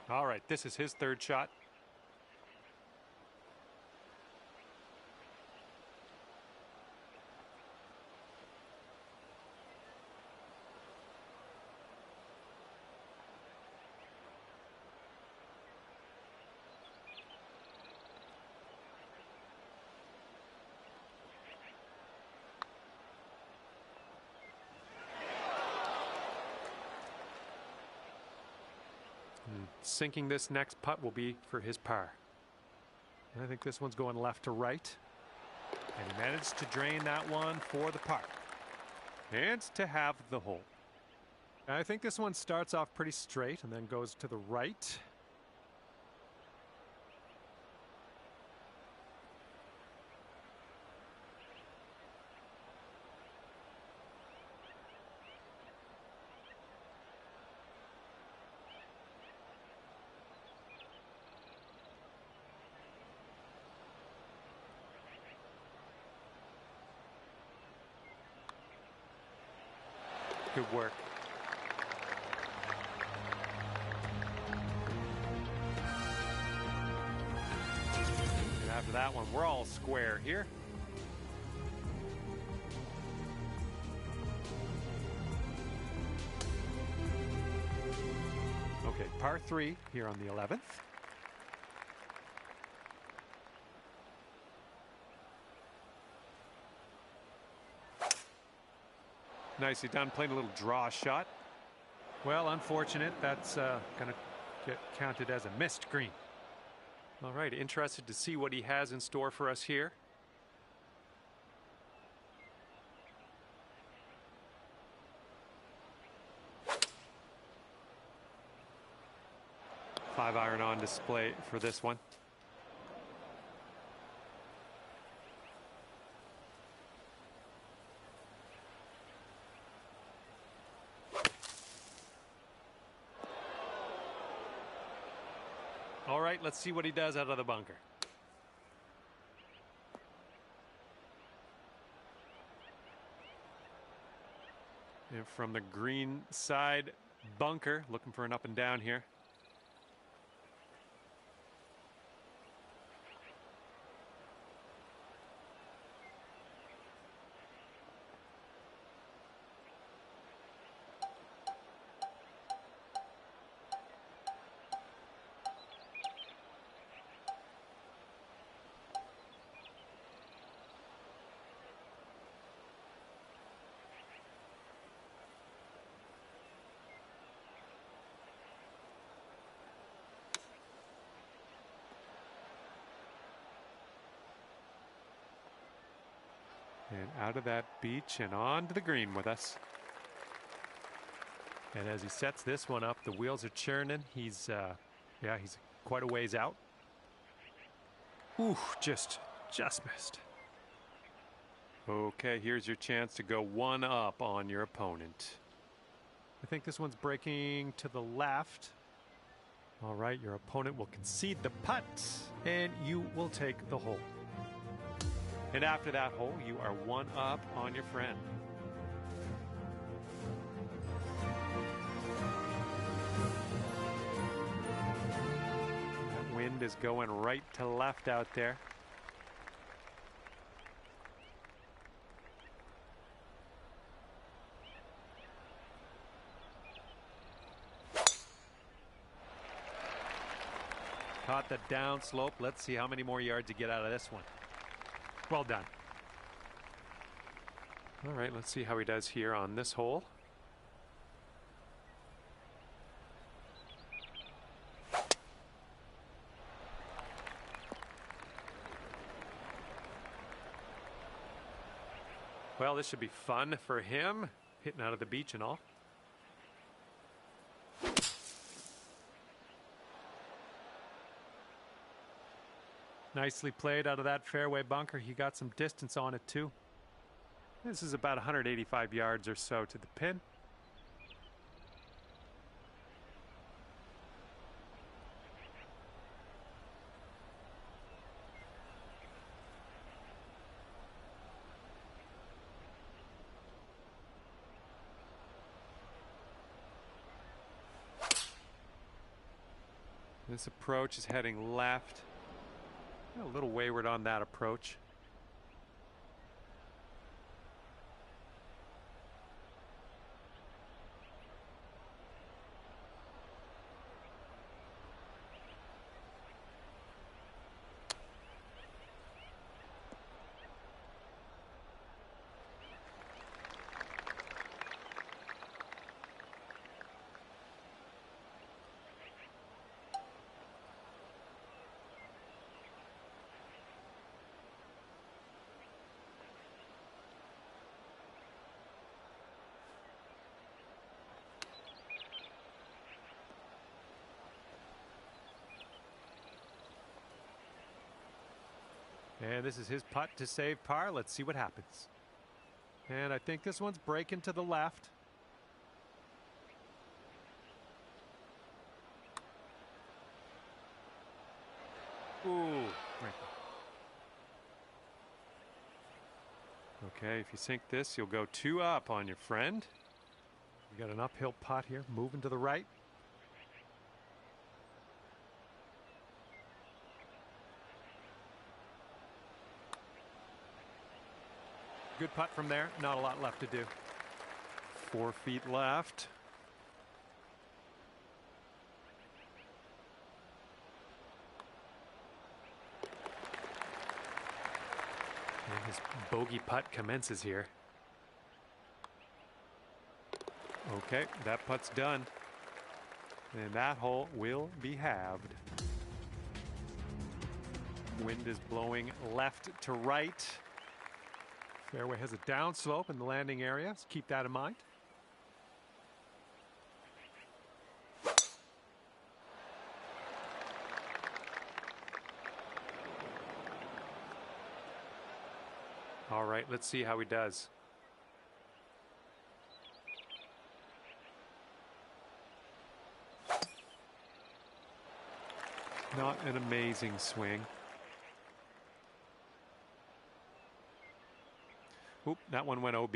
All right, this is his third shot. Sinking this next putt will be for his par. And I think this one's going left to right. And he managed to drain that one for the par. And to have the hole. I think this one starts off pretty straight and then goes to the right. Good work. And after that one, we're all square here. Okay, par 3 here on the 11th. Nicely done, playing a little draw shot. Well, unfortunate. That's going to get counted as a missed green. All right, interested to see what he has in store for us here. Five iron on display for this one. All right, let's see what he does out of the bunker. And from the green side bunker, looking for an up and down here. And out of that beach and on to the green with us. And as he sets this one up, the wheels are churning. He's quite a ways out. Ooh, just missed. Okay, here's your chance to go one up on your opponent. I think this one's breaking to the left. All right, your opponent will concede the putt, and you will take the hole. And after that hole, you are one up on your friend. That wind is going right to left out there. Caught the down slope. Let's see how many more yards you get out of this one. Well done. All right, let's see how he does here on this hole. Well, this should be fun for him, hitting out of the beach and all. Nicely played out of that fairway bunker. He got some distance on it too. This is about 185 yards or so to the pin. This approach is heading left. A little wayward on that approach. And this is his putt to save par. Let's see what happens. And I think this one's breaking to the left. Ooh. Okay, if you sink this, you'll go 2 up on your friend. You got an uphill putt here, moving to the right. Good putt from there. Not a lot left to do. 4 feet left. And his bogey putt commences here. Okay, that putt's done. And that hole will be halved. Wind is blowing left to right. Fairway has a downslope in the landing area, so keep that in mind. All right, let's see how he does. Not an amazing swing. Oop, that one went OB.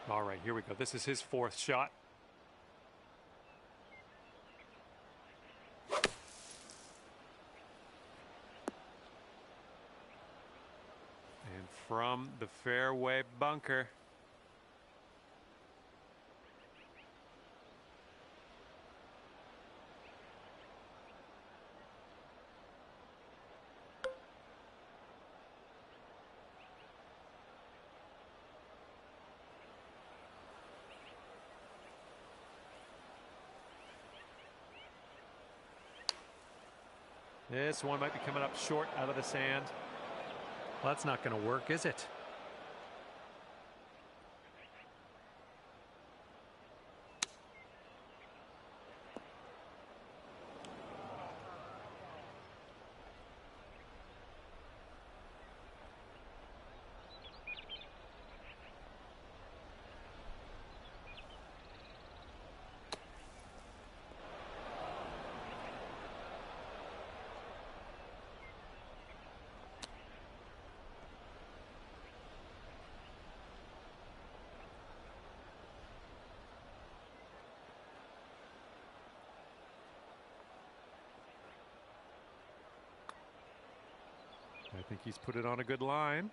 All right, here we go. This is his 4th shot. From the fairway bunker. This one might be coming up short out of the sand. Well, that's not going to work, is it? I think he's put it on a good line.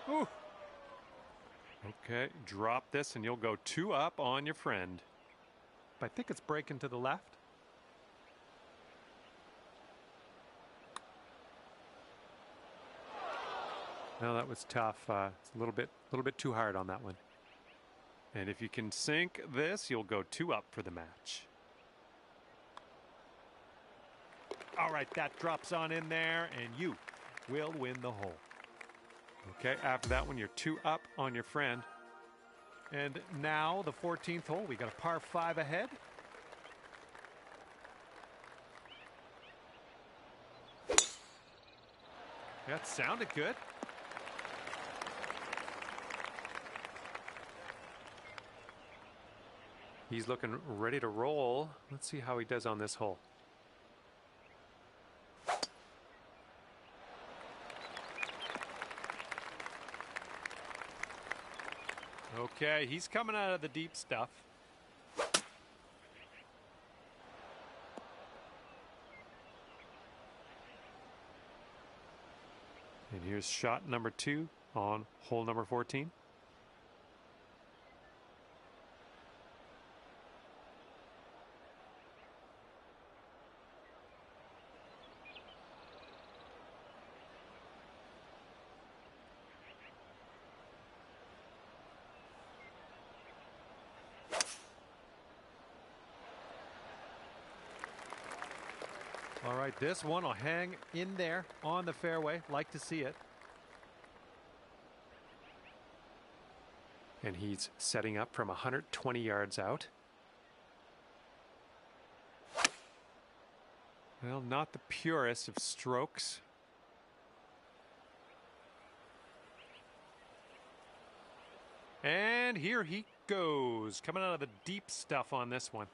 Ooh. Okay, drop this and you'll go 2 up on your friend. I think it's breaking to the left. No, that was tough. It's a little bit too hard on that one. And if you can sink this, you'll go 2 up for the match. All right, that drops on in there, and you will win the hole. Okay, after that one, you're 2 up on your friend. And now the 14th hole, we got a par 5 ahead. That sounded good. He's looking ready to roll. Let's see how he does on this hole. Okay, he's coming out of the deep stuff. And here's shot number 2 on hole number 14. All right, this one will hang in there on the fairway. Like to see it. And he's setting up from 120 yards out. Well, not the purest of strokes. And here he goes, coming out of the deep stuff on this one.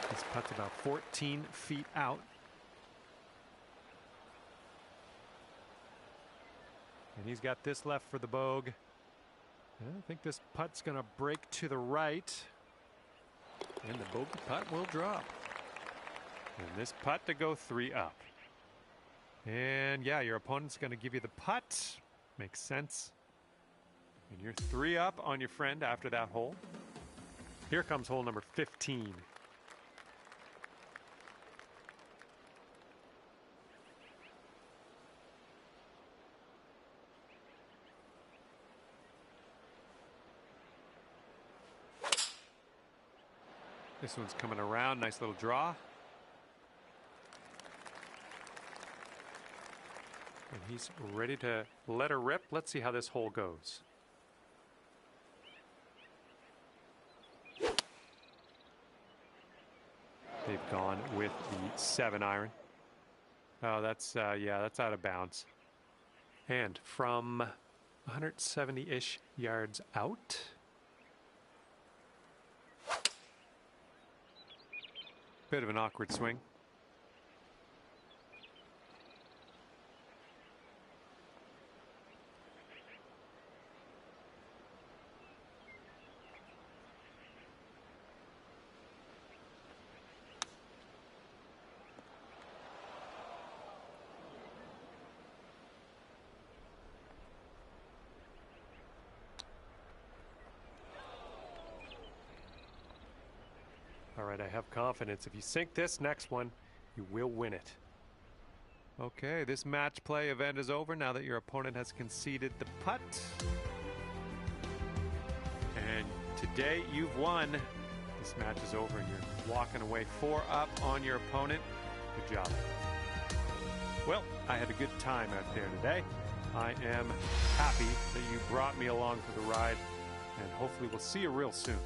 This putt's about 14 feet out. And he's got this left for the bogey. I think this putt's going to break to the right. And the bogey putt will drop. And this putt to go 3 up. And yeah, your opponent's going to give you the putt. Makes sense. And you're 3 up on your friend after that hole. Here comes hole number 15. This one's coming around. Nice little draw. And he's ready to let her rip. Let's see how this hole goes. They've gone with the 7-iron. Oh, that's, yeah, that's out of bounds. And from 170-ish yards out. Bit of an awkward swing. All right, I have confidence. If you sink this next one, you will win it. Okay, this match play event is over now that your opponent has conceded the putt. And today you've won. This match is over and you're walking away 4 up on your opponent. Good job. Well, I had a good time out there today. I am happy that you brought me along for the ride, and hopefully we'll see you real soon.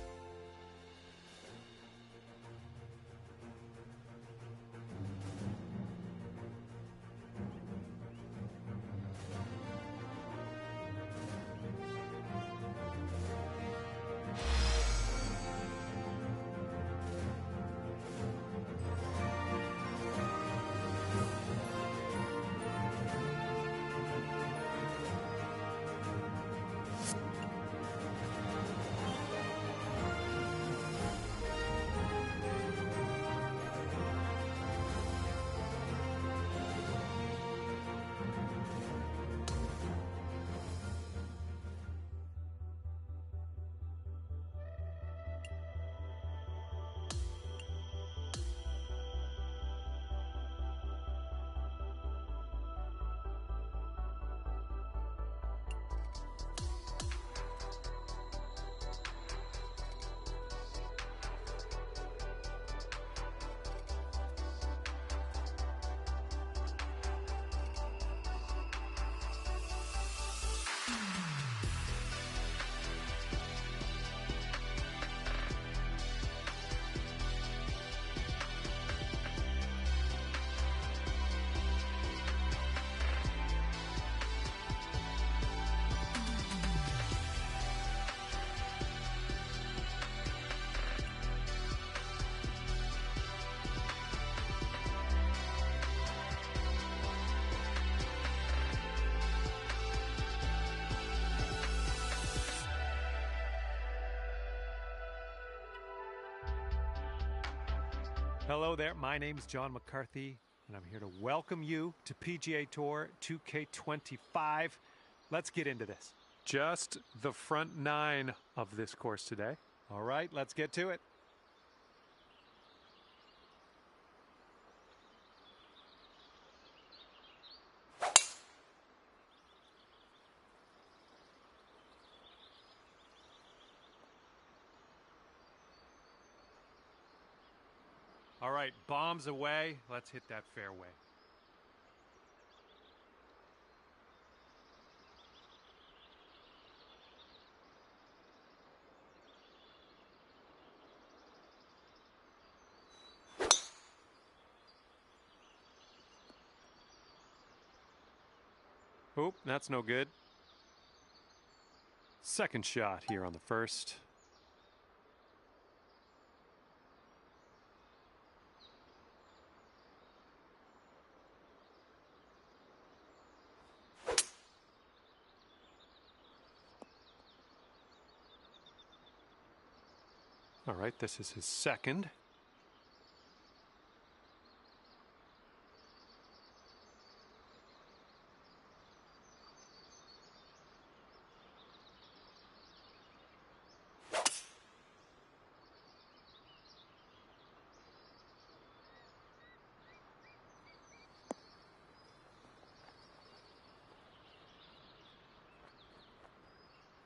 Hello there, my name's John McCarthy, and I'm here to welcome you to PGA Tour 2K25. Let's get into this. Just the front 9 of this course today. All right, let's get to it. All right, bombs away. Let's hit that fairway. Oop, that's no good. Second shot here on the first. All right, this is his second.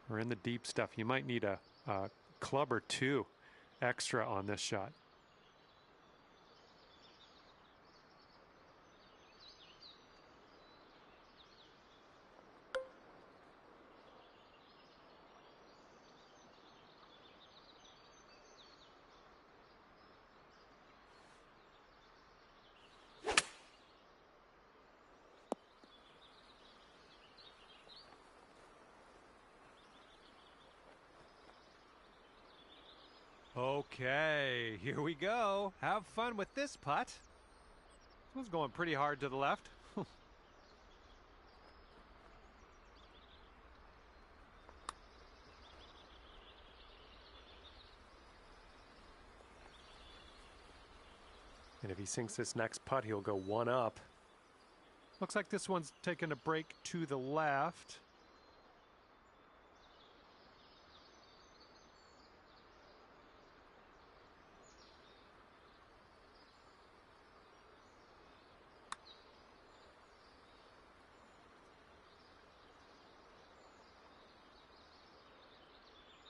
We're in the deep stuff. You might need a club or two extra on this shot. Okay, here we go. Have fun with this putt. This one's going pretty hard to the left. And if he sinks this next putt, he'll go one up. Looks like this one's taking a break to the left.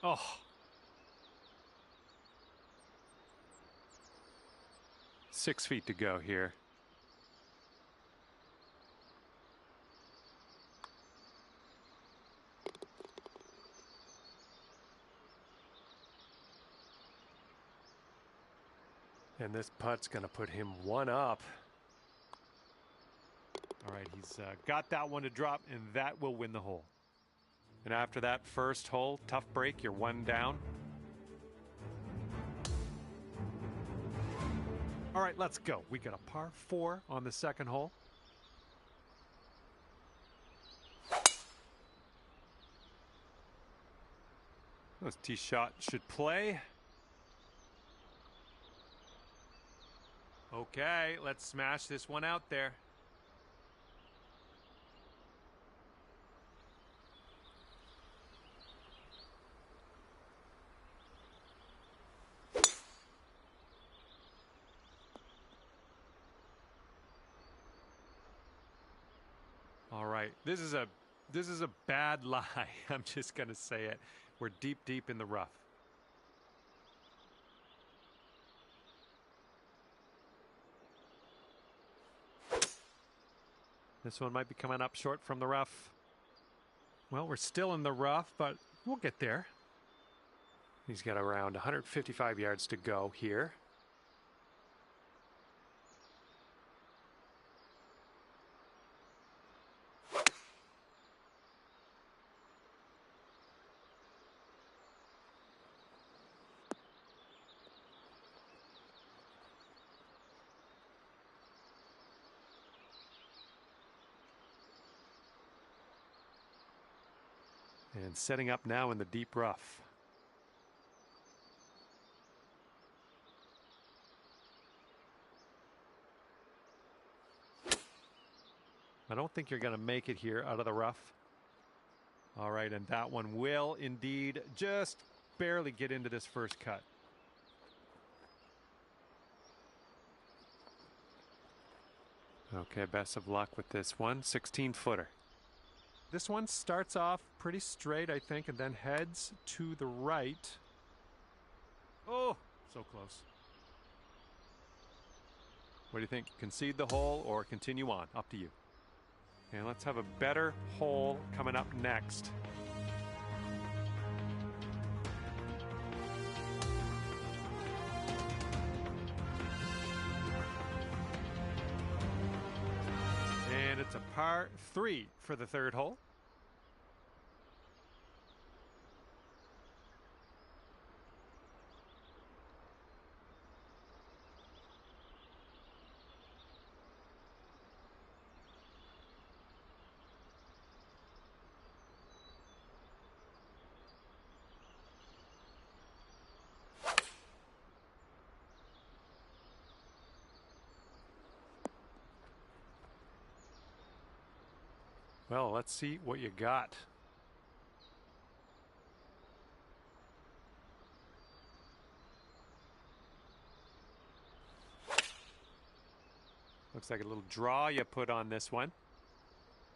Oh. Six feet to go here. And this putt's going to put him one up. All right, he's got that one to drop, and that will win the hole. And after that first hole, tough break, you're one down. All right, let's go. We got a par 4 on the second hole. This tee shot should play. Okay, let's smash this one out there. All right, this is a bad lie. I'm just gonna say it. We're deep in the rough. This one might be coming up short from the rough. Well, we're still in the rough, but we'll get there. He's got around 155 yards to go here. And setting up now in the deep rough. I don't think you're going to make it here out of the rough. All right, and that one will indeed just barely get into this first cut. Okay, best of luck with this one. 16-footer. This one starts off pretty straight, I think, and then heads to the right. Oh, so close. What do you think? Concede the hole or continue on? Up to you. And let's have a better hole coming up next. And it's a par 3 for the third hole. Well, let's see what you got. Looks like a little draw you put on this one.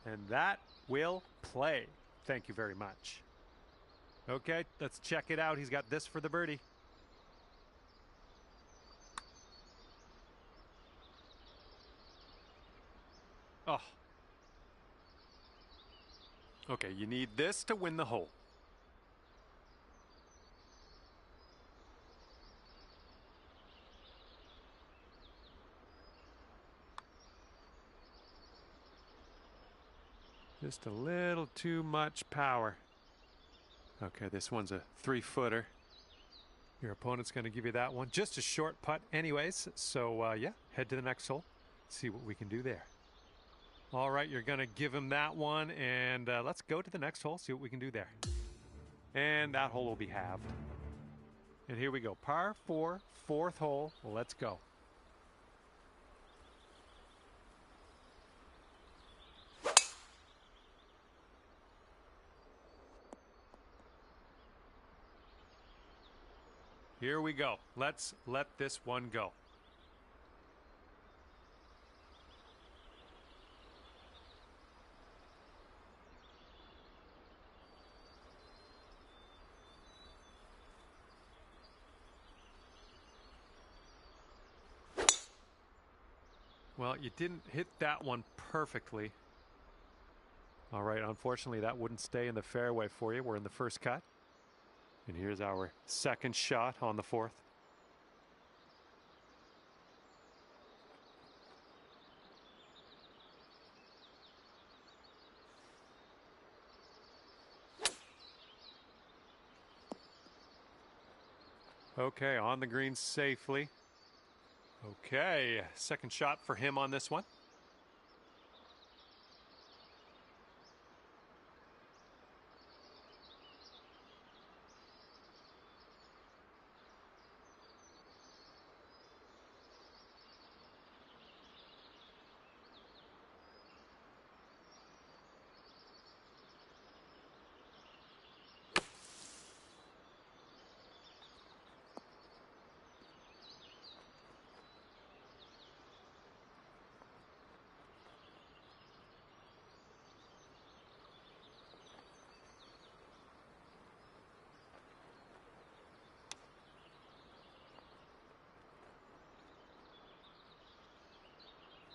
And that will play. Thank you very much. Okay, let's check it out. He's got this for the birdie. Oh. Okay, you need this to win the hole. Just a little too much power. Okay, this one's a 3-footer. Your opponent's going to give you that one. Just a short putt anyways. So, yeah, head to the next hole. See what we can do there. All right, you're going to give him that one, and let's go to the next hole, see what we can do there. And that hole will be halved. And here we go. Par 4, 4th hole. Let's go. Here we go. Let's let this one go. Well, you didn't hit that one perfectly. All right, unfortunately, that wouldn't stay in the fairway for you. We're in the first cut. And here's our second shot on the 4th. Okay, on the green safely. Okay, second shot for him on this one.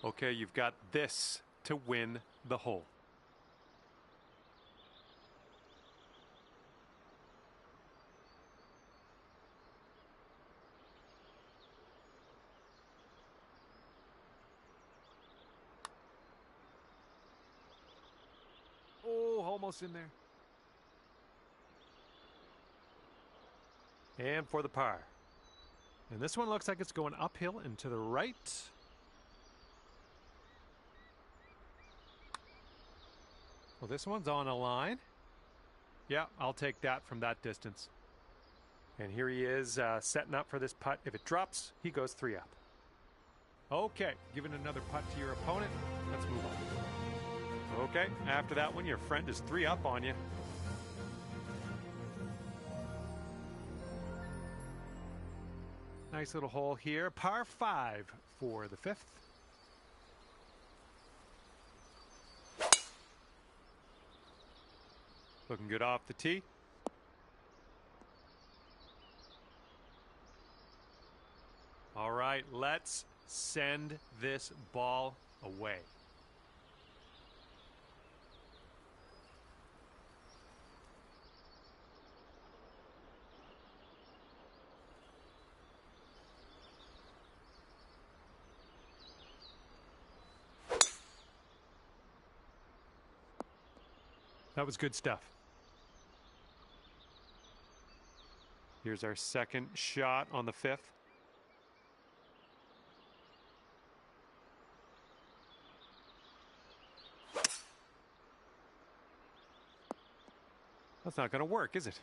Okay, you've got this to win the hole. Oh, almost in there. And for the par. And this one looks like it's going uphill and to the right. Well, this one's on a line. Yeah, I'll take that from that distance. And here he is setting up for this putt. If it drops, he goes 3 up. Okay, giving another putt to your opponent. Let's move on. Okay, after that one, your friend is 3 up on you. Nice little hole here. Par 5 for the 5th. Looking good off the tee. All right, let's send this ball away. That was good stuff. Here's our second shot on the 5th. That's not going to work, is it?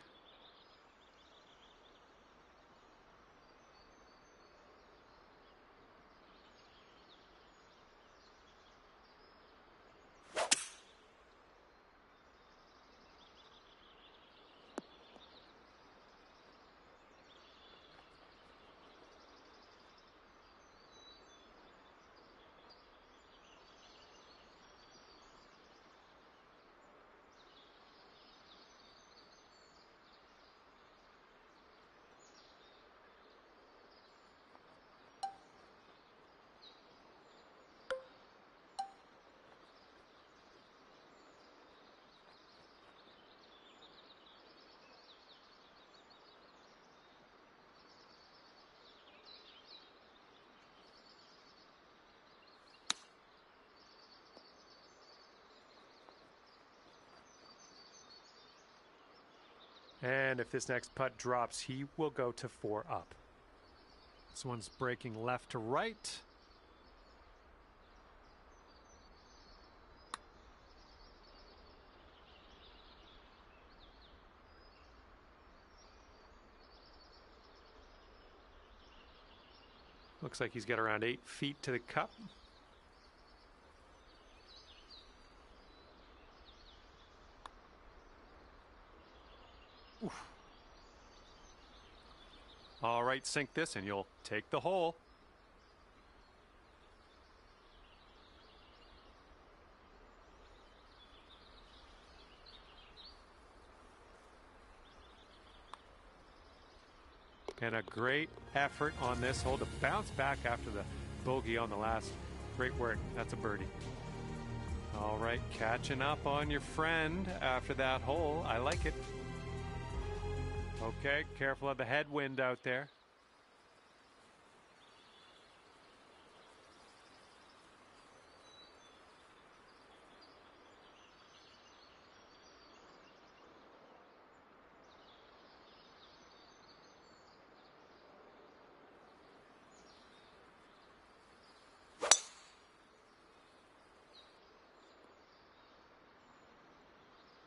And if this next putt drops, he will go to 4 up. This one's breaking left to right. Looks like he's got around 8 feet to the cup. Oof. All right, sink this and you'll take the hole. And a great effort on this hole to bounce back after the bogey on the last. Great work. That's a birdie. All right, catching up on your friend after that hole. I like it. Okay, careful of the headwind out there.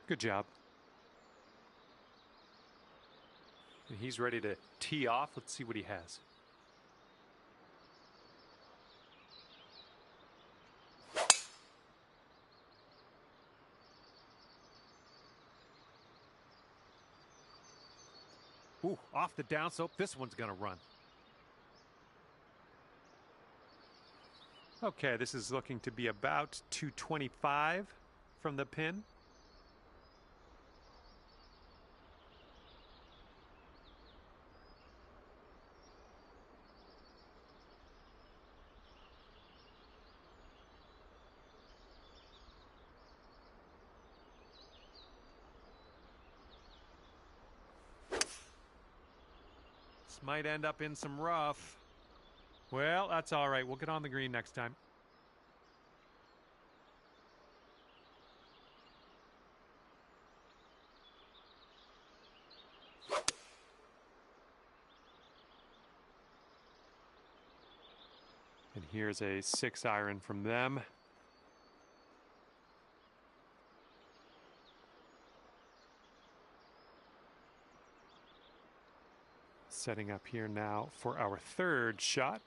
Good job. And he's ready to tee off. Let's see what he has. Ooh, off the downslope. This one's going to run. Okay, this is looking to be about 225 from the pin. This might end up in some rough. Well, that's all right. We'll get on the green next time. And here's a 6-iron from them. Setting up here now for our third shot.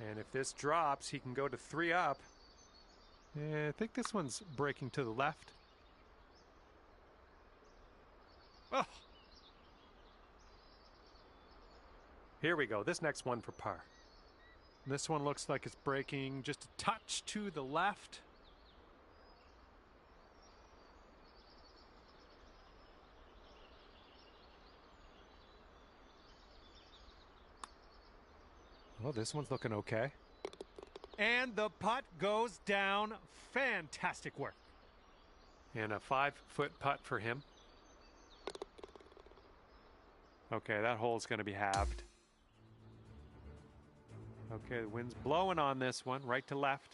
And if this drops, he can go to 3 up. I think this one's breaking to the left. Oh. Here we go. This next one for par. This one looks like it's breaking just a touch to the left. Well, this one's looking okay. And the putt goes down. Fantastic work. And a 5-foot putt for him. Okay, that hole's going to be halved. Okay, the wind's blowing on this one, right to left.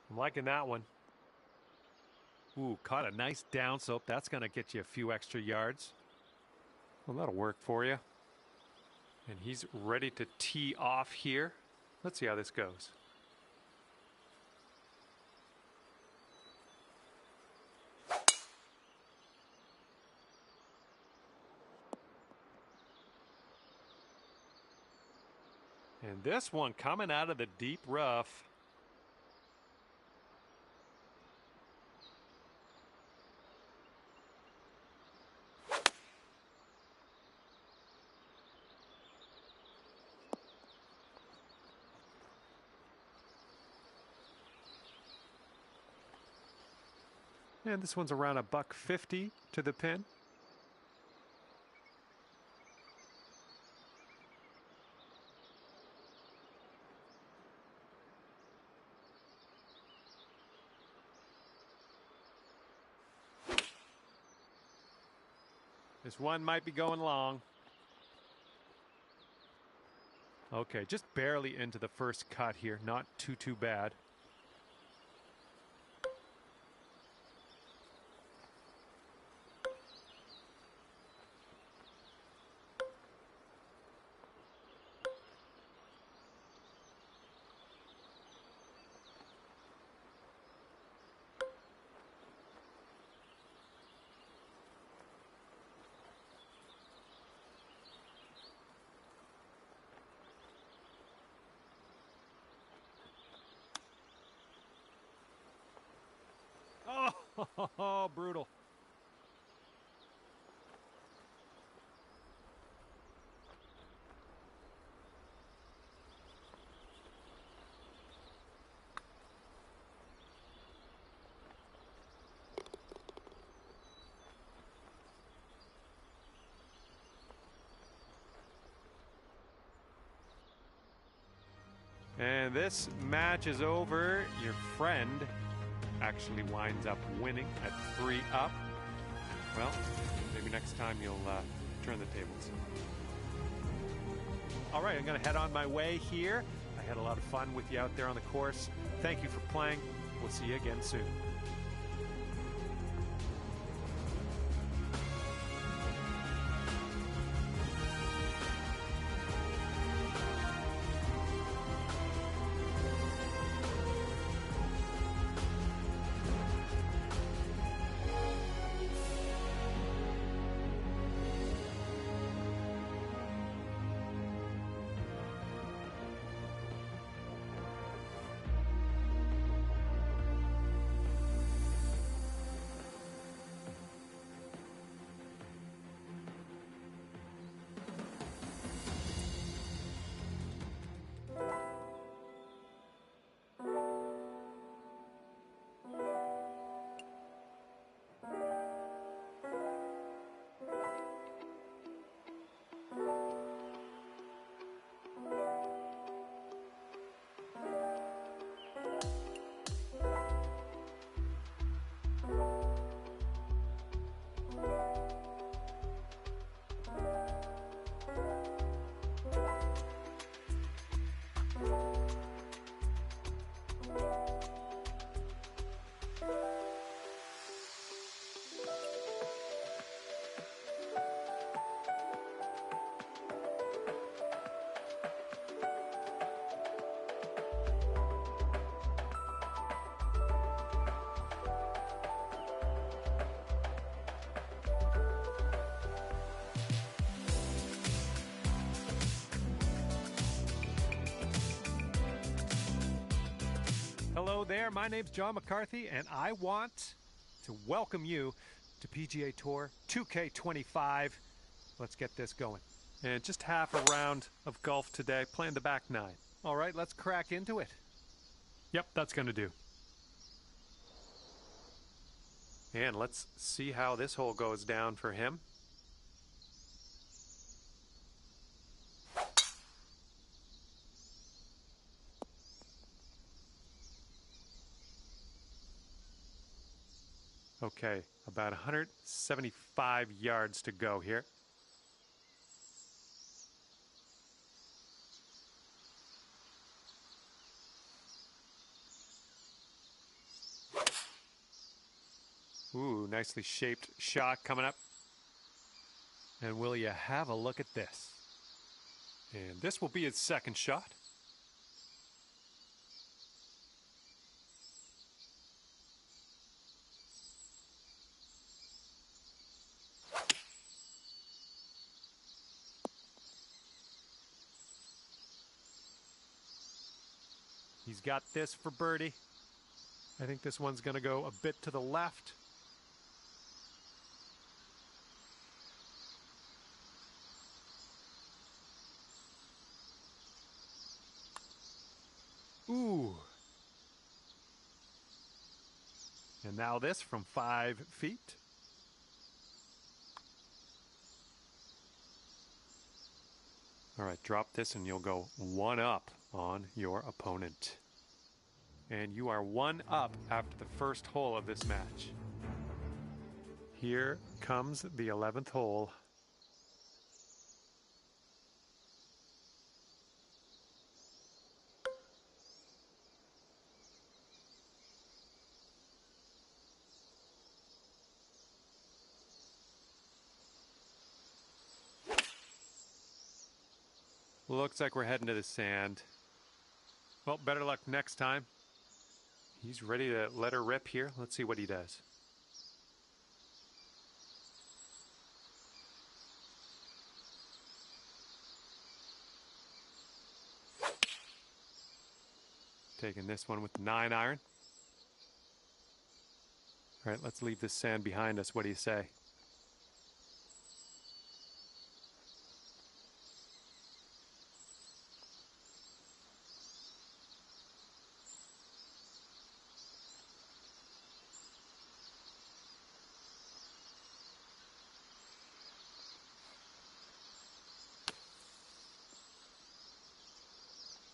I'm liking that one. Ooh, caught a nice down slope. That's going to get you a few extra yards. Well, that'll work for you. And he's ready to tee off here. Let's see how this goes. And this one coming out of the deep rough. And this one's around $150 to the pin. This one might be going long. Okay, just barely into the first cut here. Not too bad. Oh, brutal. And this match is over. Your friend actually winds up winning at 3 up. Well, maybe next time you'll turn the tables. All right, I'm going to head on my way here. I had a lot of fun with you out there on the course. Thank you for playing. We'll see you again soon. there. My name's John McCarthy, and I want to welcome you to PGA Tour 2K25. Let's get this going. And just half a round of golf today, playing the back nine. All right, let's crack into it. Yep, that's going to do. And let's see how this hole goes down for him. Okay, about 175 yards to go here. Ooh, nicely shaped shot coming up. And will you have a look at this? And this will be his second shot. He's got this for birdie. I think this one's going to go a bit to the left. Ooh. And now this from 5 feet. All right, drop this and you'll go one up on your opponent. And you are one up after the first hole of this match. Here comes the 11th hole. Looks like we're heading to the sand. Well, better luck next time. He's ready to let her rip here. Let's see what he does. Taking this one with the 9-iron. All right, let's leave this sand behind us. What do you say?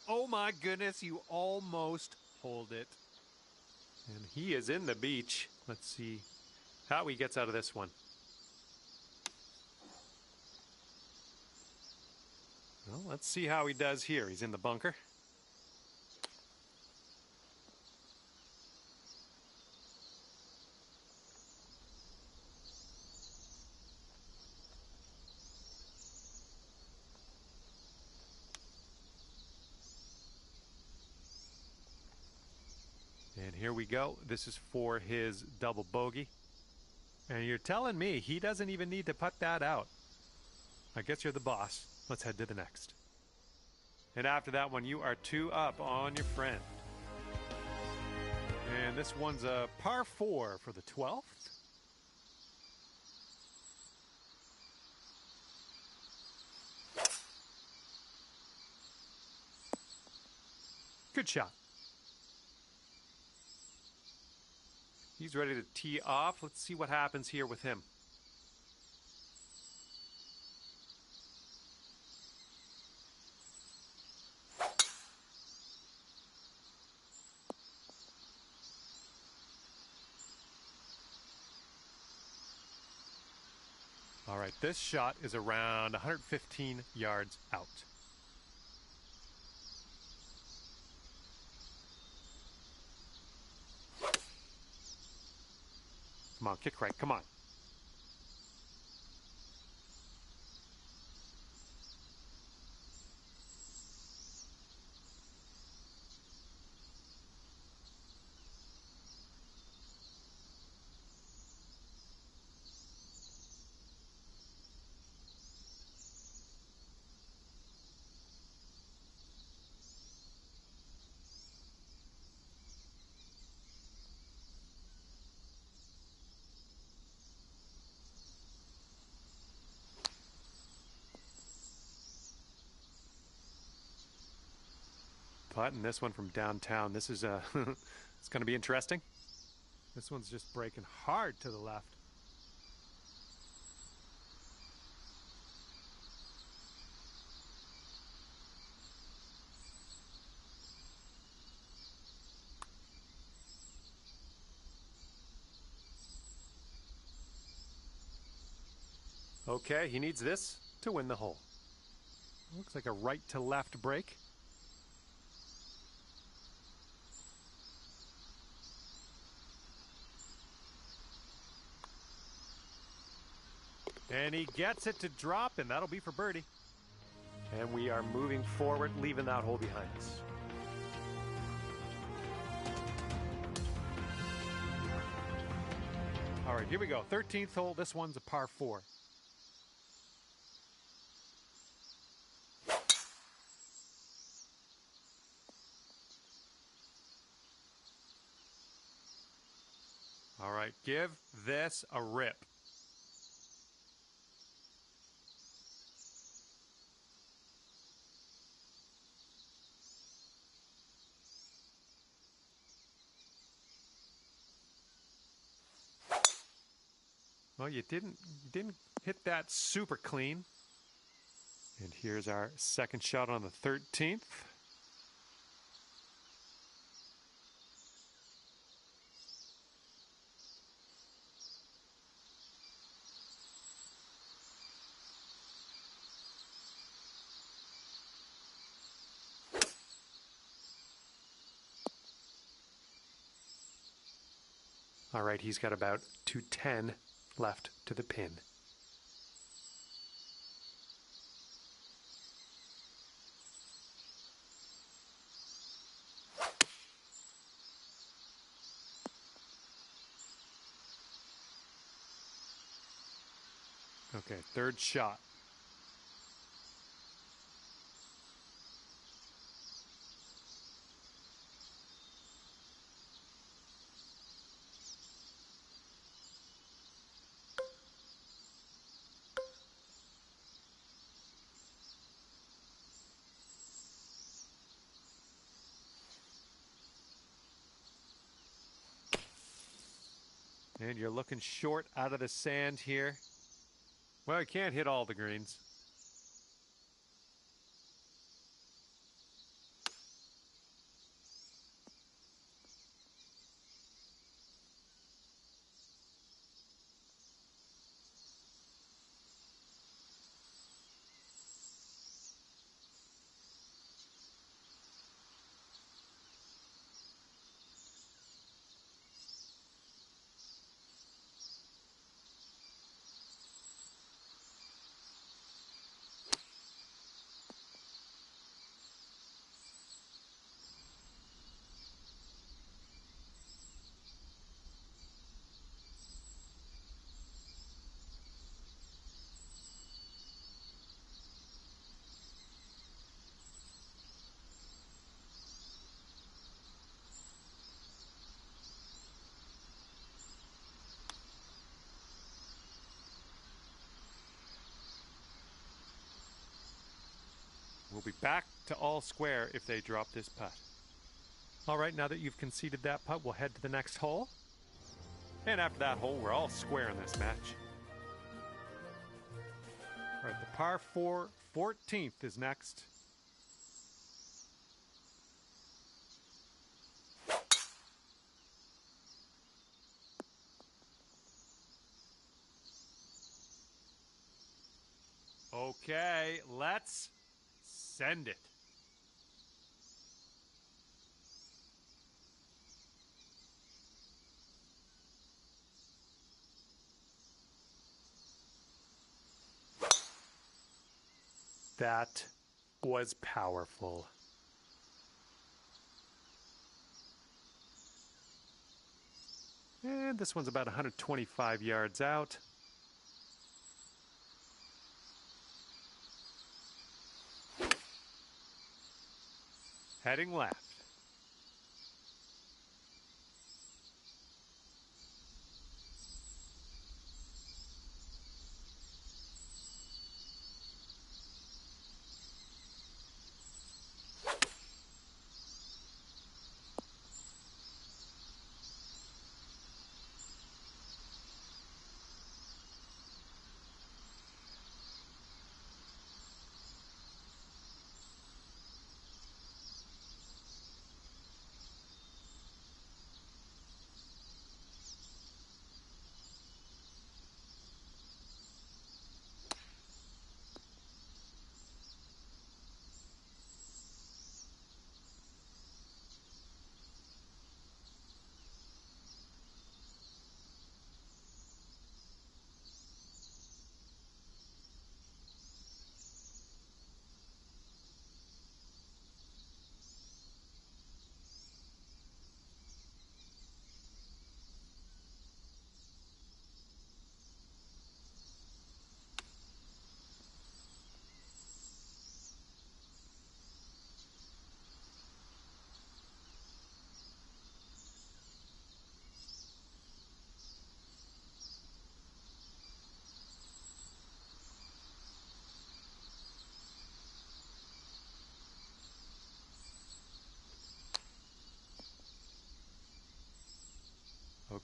Oh my goodness, you almost pulled it. And he is in the beach. Let's see how he gets out of this one. Well, let's see how he does here. He's in the bunker. And here we go. This is for his double bogey. And you're telling me he doesn't even need to putt that out. I guess you're the boss. Let's head to the next. And after that one, you are 2 up on your friend. And this one's a par 4 for the 12th. Good shot. He's ready to tee off. Let's see what happens here with him. All right, this shot is around 115 yards out. Come on, kick right, come on. putting this one from downtown. This is it's going to be interesting. This one's just breaking hard to the left. Okay, he needs this to win the hole. Looks like a right to left break. And he gets it to drop, and that'll be for birdie. And we are moving forward, leaving that hole behind us. All right, here we go. 13th hole. This one's a par 4. All right, give this a rip. Well, you didn't hit that super clean. And here's our second shot on the 13th. All right, he's got about 210 left to the pin. Okay, third shot. And you're looking short out of the sand here. Well, you can't hit all the greens. We'll be back to all square if they drop this putt. All right, now that you've conceded that putt, we'll head to the next hole. And after that hole, we're all square in this match. All right, the par 4 14th is next. Okay, let's send it. That was powerful. And this one's about 125 yards out. Heading left.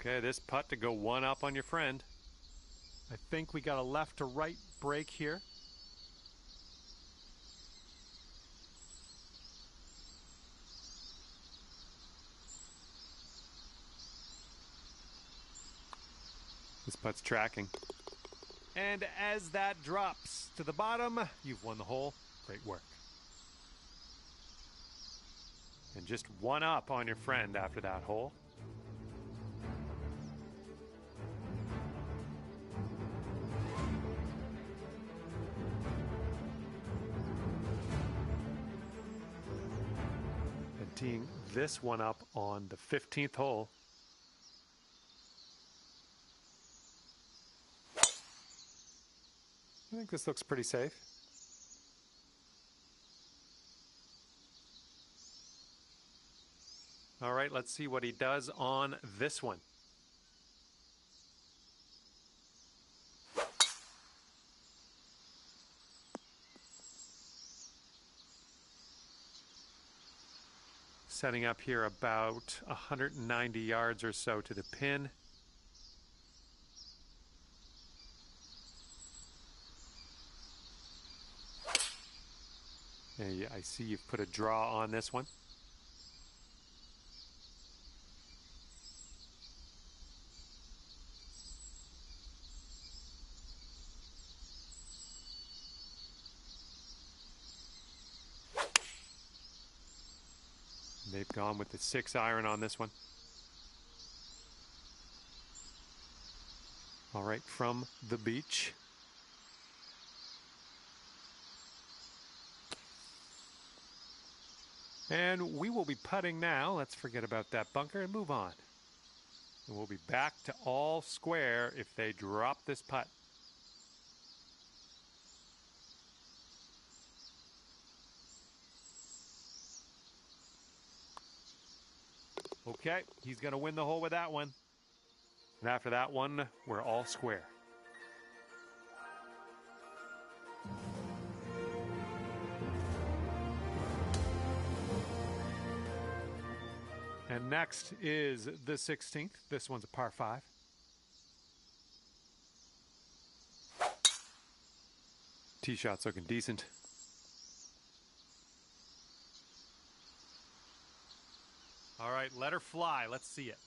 Okay, this putt to go one up on your friend. I think we got a left to right break here. This putt's tracking. And as that drops to the bottom, you've won the hole. Great work. And just one up on your friend after that hole. And teeing this one up on the 15th hole. I think this looks pretty safe. All right, let's see what he does on this one. Setting up here about 190 yards or so to the pin. Hey, I see you've put a draw on this one. They've gone with the 6-iron on this one. All right, from the beach. And we will be putting now. Let's forget about that bunker and move on. And we'll be back to all square if they drop this putt. Okay, he's going to win the hole with that one. And after that one, we're all square. And next is the 16th. This one's a par 5. Tee shot's looking decent. All right, let her fly. Let's see it.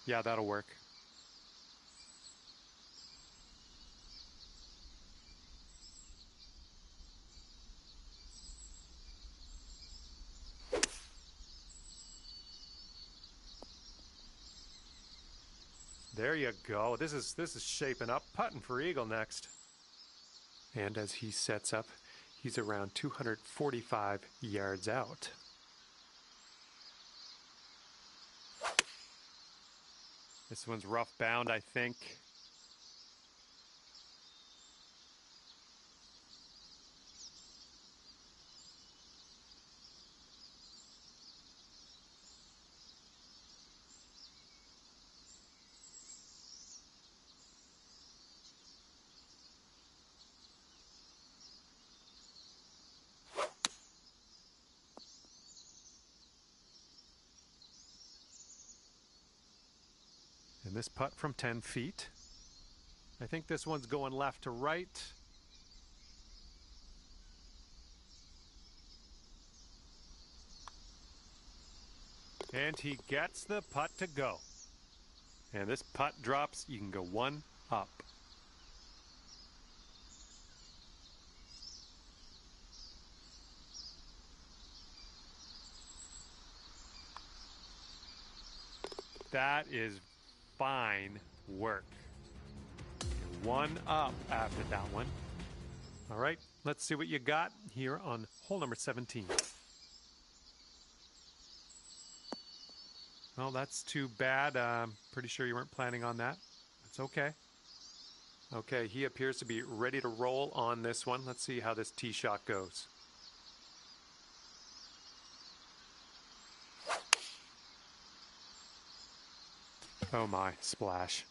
Yeah, that'll work. There you go. This is shaping up. Putting for eagle next. And as he sets up, he's around 245 yards out. This one's rough bound, I think. And this putt from 10 feet. I think this one's going left to right. And he gets the putt to go. And this putt drops, you can go one up. That is fine work. One up after that one. All right, let's see what you got here on hole number 17. Well, that's too bad. Pretty sure you weren't planning on that. That's okay. Okay, he appears to be ready to roll on this one. Let's see how this tee shot goes. Oh my, splash.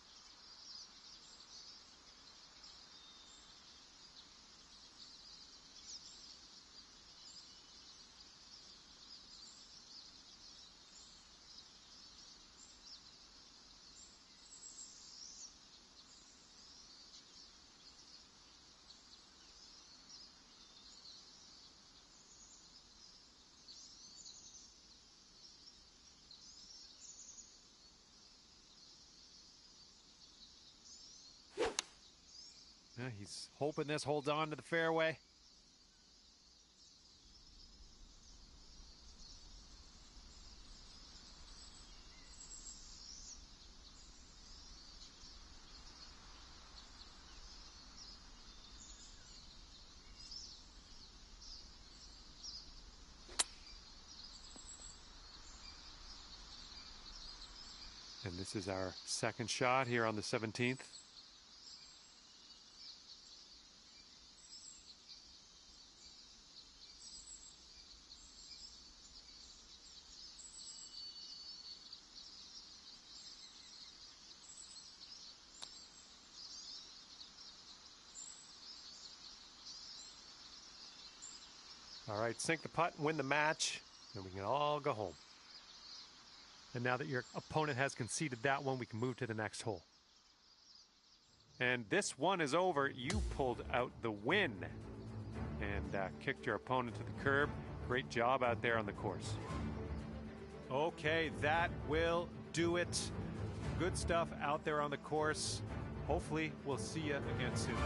Yeah, he's hoping this holds on to the fairway. And this is our second shot here on the 17th. All right, sink the putt and win the match, and we can all go home. And now that your opponent has conceded that one, we can move to the next hole. And this one is over. You pulled out the win and kicked your opponent to the curb. Great job out there on the course. Okay, that will do it. Good stuff out there on the course. Hopefully, we'll see you again soon.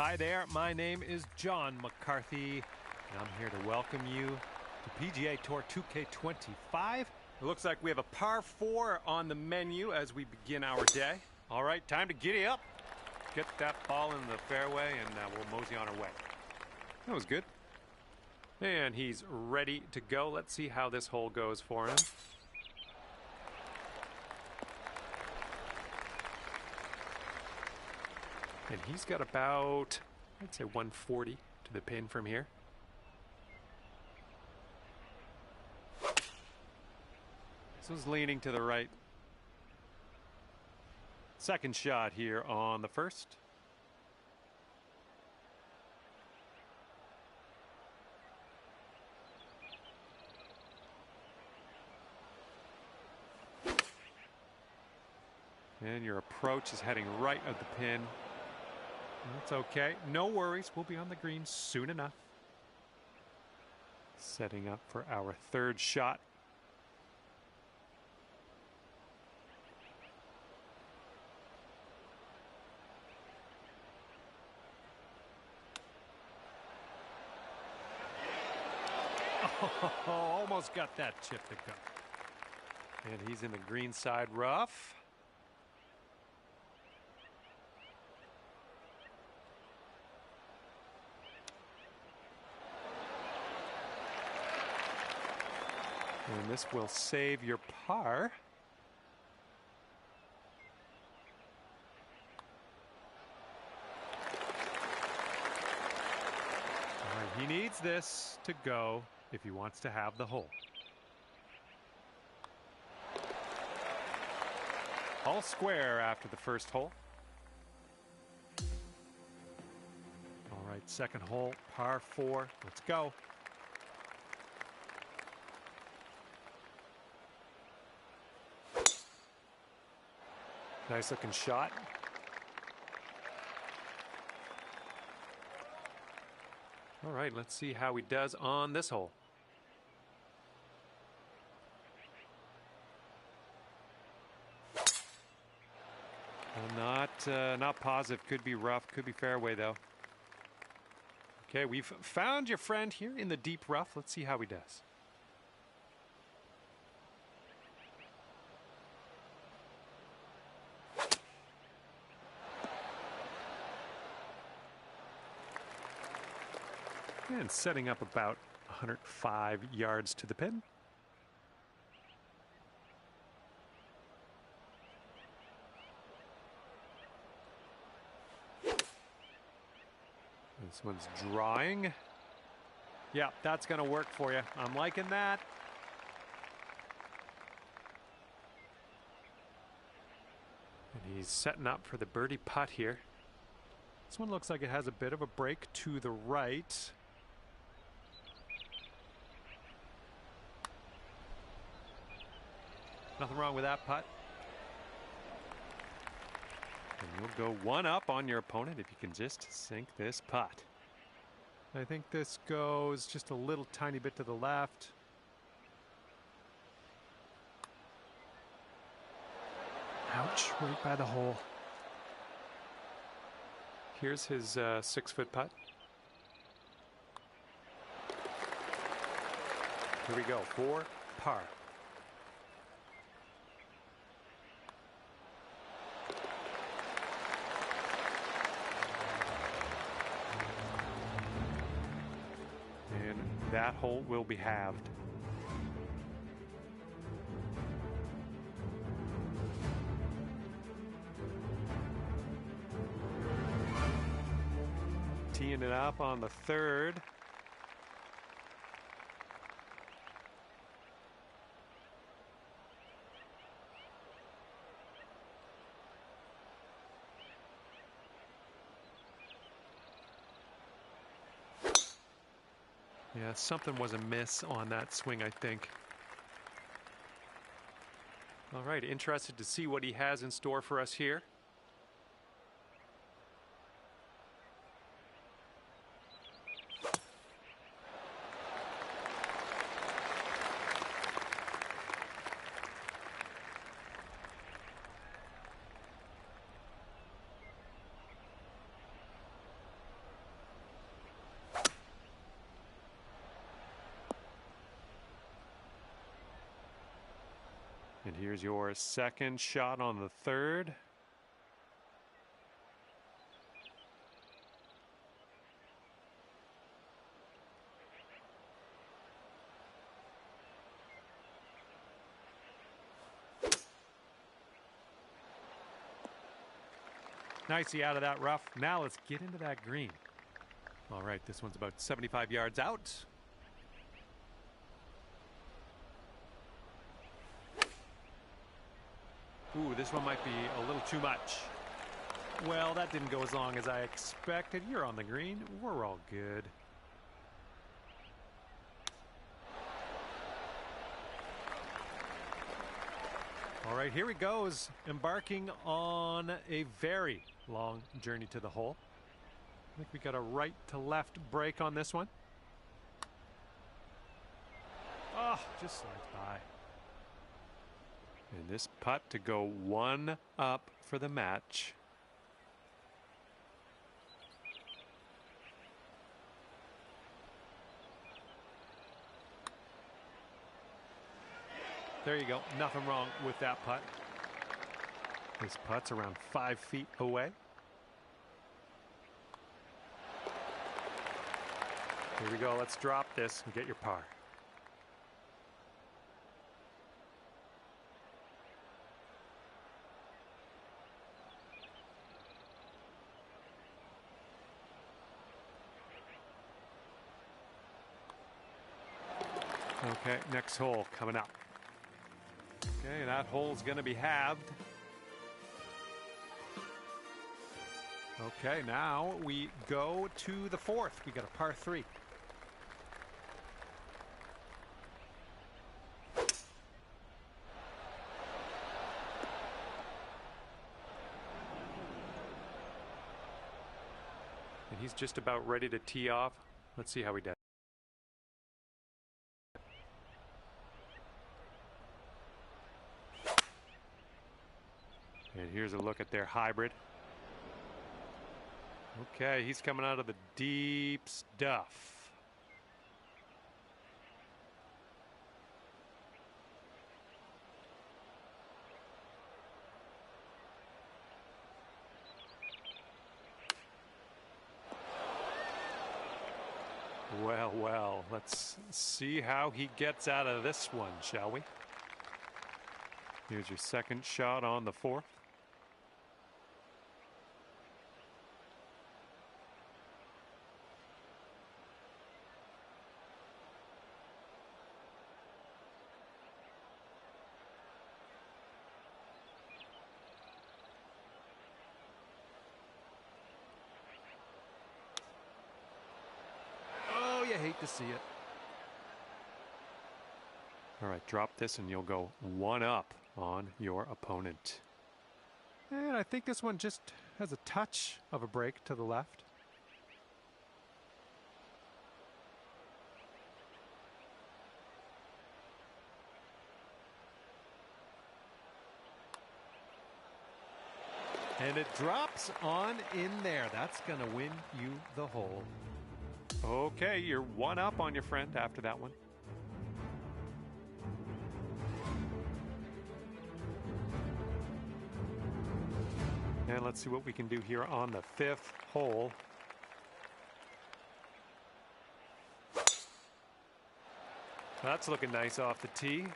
Hi there, my name is John McCarthy, and I'm here to welcome you to PGA Tour 2K25. It looks like we have a par 4 on the menu as we begin our day. All right, time to giddy up. Get that ball in the fairway, and we'll mosey on our way. That was good. And he's ready to go. Let's see how this hole goes for him. And he's got about, I'd say 140 to the pin from here. This was leaning to the right. Second shot here on the first. And your approach is heading right at the pin. That's okay. No worries. We'll be on the green soon enough. Setting up for our third shot. Oh, almost got that chip to go. And he's in the green side rough. And this will save your par. All right, he needs this to go if he wants to have the hole. All square after the first hole. All right, second hole, par 4. Let's go. Nice looking shot. All right, let's see how he does on this hole. Not positive. Could be rough. Could be fairway though. Okay, we've found your friend here in the deep rough. Let's see how he does. And setting up about 105 yards to the pin. This one's drawing. Yeah, that's going to work for you. I'm liking that. And he's setting up for the birdie putt here. This one looks like it has a bit of a break to the right. Nothing wrong with that putt. And you'll go one up on your opponent if you can just sink this putt. I think this goes just a little tiny bit to the left. Ouch, right by the hole. Here's his 6-foot putt. Here we go, for par. That hole will be halved. Teeing it up on the third. Yeah, something was amiss on that swing, I think. All right, interested to see what he has in store for us here. here's your second shot on the third. Nicely out of that rough. Now let's get into that green. All right, this one's about 75 yards out. Ooh, this one might be a little too much. Well, that didn't go as long as I expected. You're on the green. We're all good. All right, here he goes, embarking on a very long journey to the hole. I think we got a right to left break on this one. Oh, just slides by. And this putt to go one up for the match. There you go. Nothing wrong with that putt. This putt's around 5 feet away. Here we go. Let's drop this and get your par. Okay, next hole coming up. Okay, that hole's going to be halved. Okay, now we go to the fourth. We got a par 3. And he's just about ready to tee off. Let's see how he does. And here's a look at their hybrid. Okay, he's coming out of the deep stuff. Well, well, let's see how he gets out of this one, shall we? Here's your second shot on the fourth. You hate to see it. All right, drop this and you'll go one up on your opponent. And I think this one just has a touch of a break to the left. And it drops on in there. That's going to win you the hole. Okay, you're one up on your friend after that one. And let's see what we can do here on the fifth hole. That's looking nice off the tee.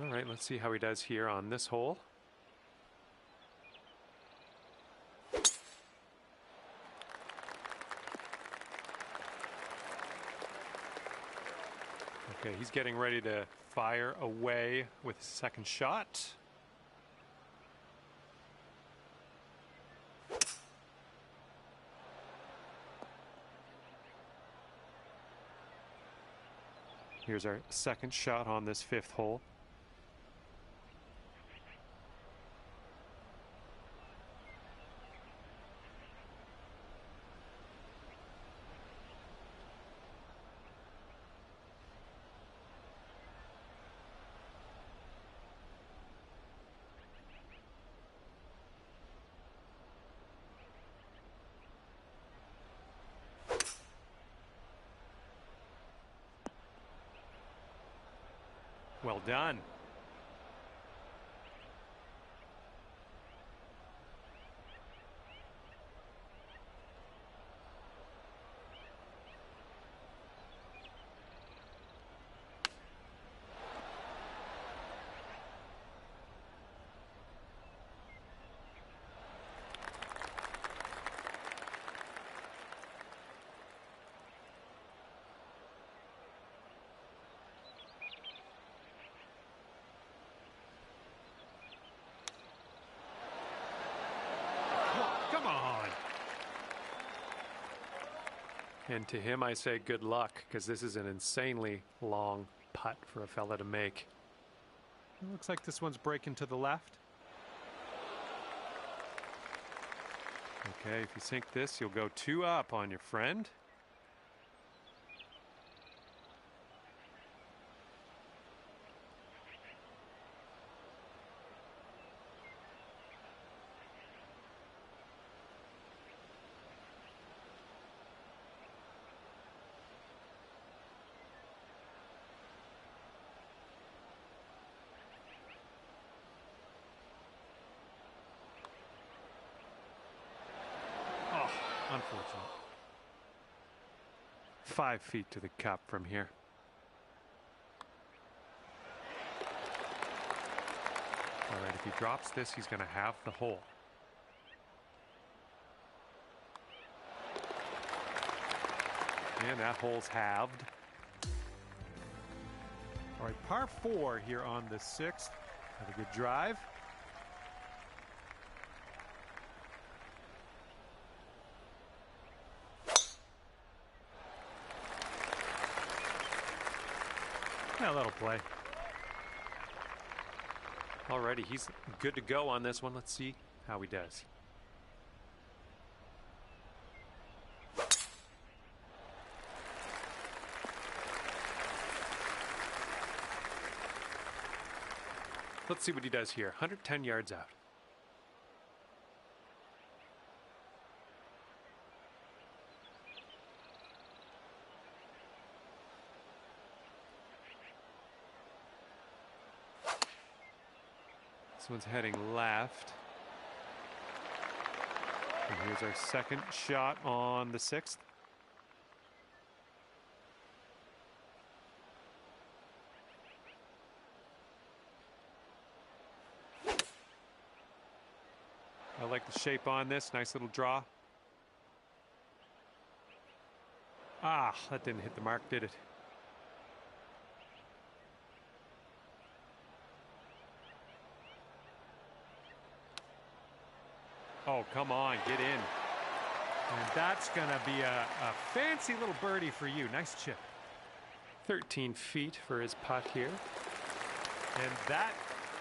All right, let's see how he does here on this hole. Okay, he's getting ready to fire away with his second shot. Here's our second shot on this fifth hole. Well done. Come on. And to him, I say good luck, because this is an insanely long putt for a fella to make. It looks like this one's breaking to the left. Okay, if you sink this, you'll go 2 up on your friend. Unfortunate. 5 feet to the cup from here. All right, if he drops this, he's going to have the hole. And that hole's halved. All right, par 4 here on the 6th. Have a good drive. Yeah, that'll play. Alrighty, he's good to go on this one. Let's see how he does. Let's see what he does here. 110 yards out. This one's heading left. And here's our second shot on the 6th. I like the shape on this. Nice little draw. Ah, that didn't hit the mark, did it? Oh, come on, get in. And that's going to be a fancy little birdie for you. Nice chip. 13 feet for his putt here. And that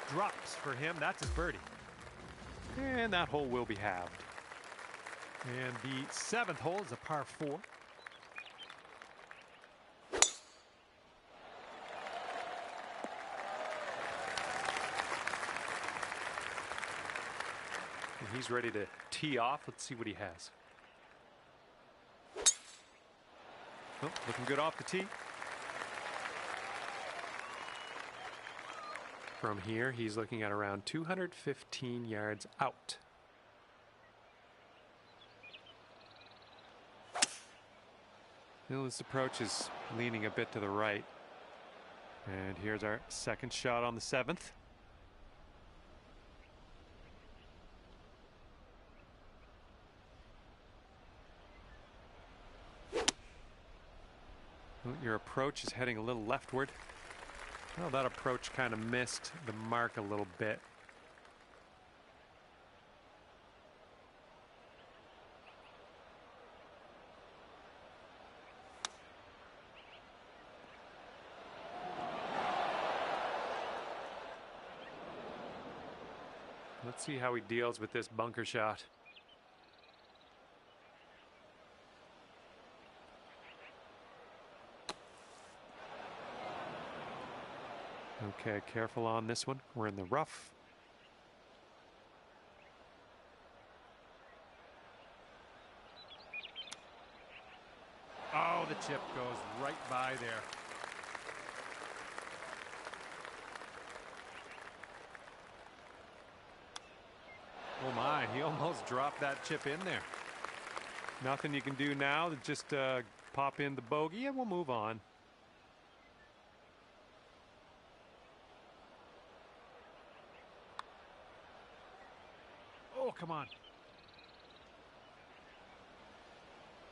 drops for him. That's his birdie. And that hole will be halved. And the 7th hole is a par 4. And he's ready to tee off. Let's see what he has. Oh, looking good off the tee. From here, he's looking at around 215 yards out. Well, this approach is leaning a bit to the right. And here's our second shot on the 7th. Well, your approach is heading a little leftward. Well, that approach kind of missed the mark a little bit. Let's see how he deals with this bunker shot. Okay, careful on this one. We're in the rough. Oh, the chip goes right by there. line. He almost dropped that chip in there. Nothing you can do now. Just pop in the bogey and we'll move on. Oh, come on.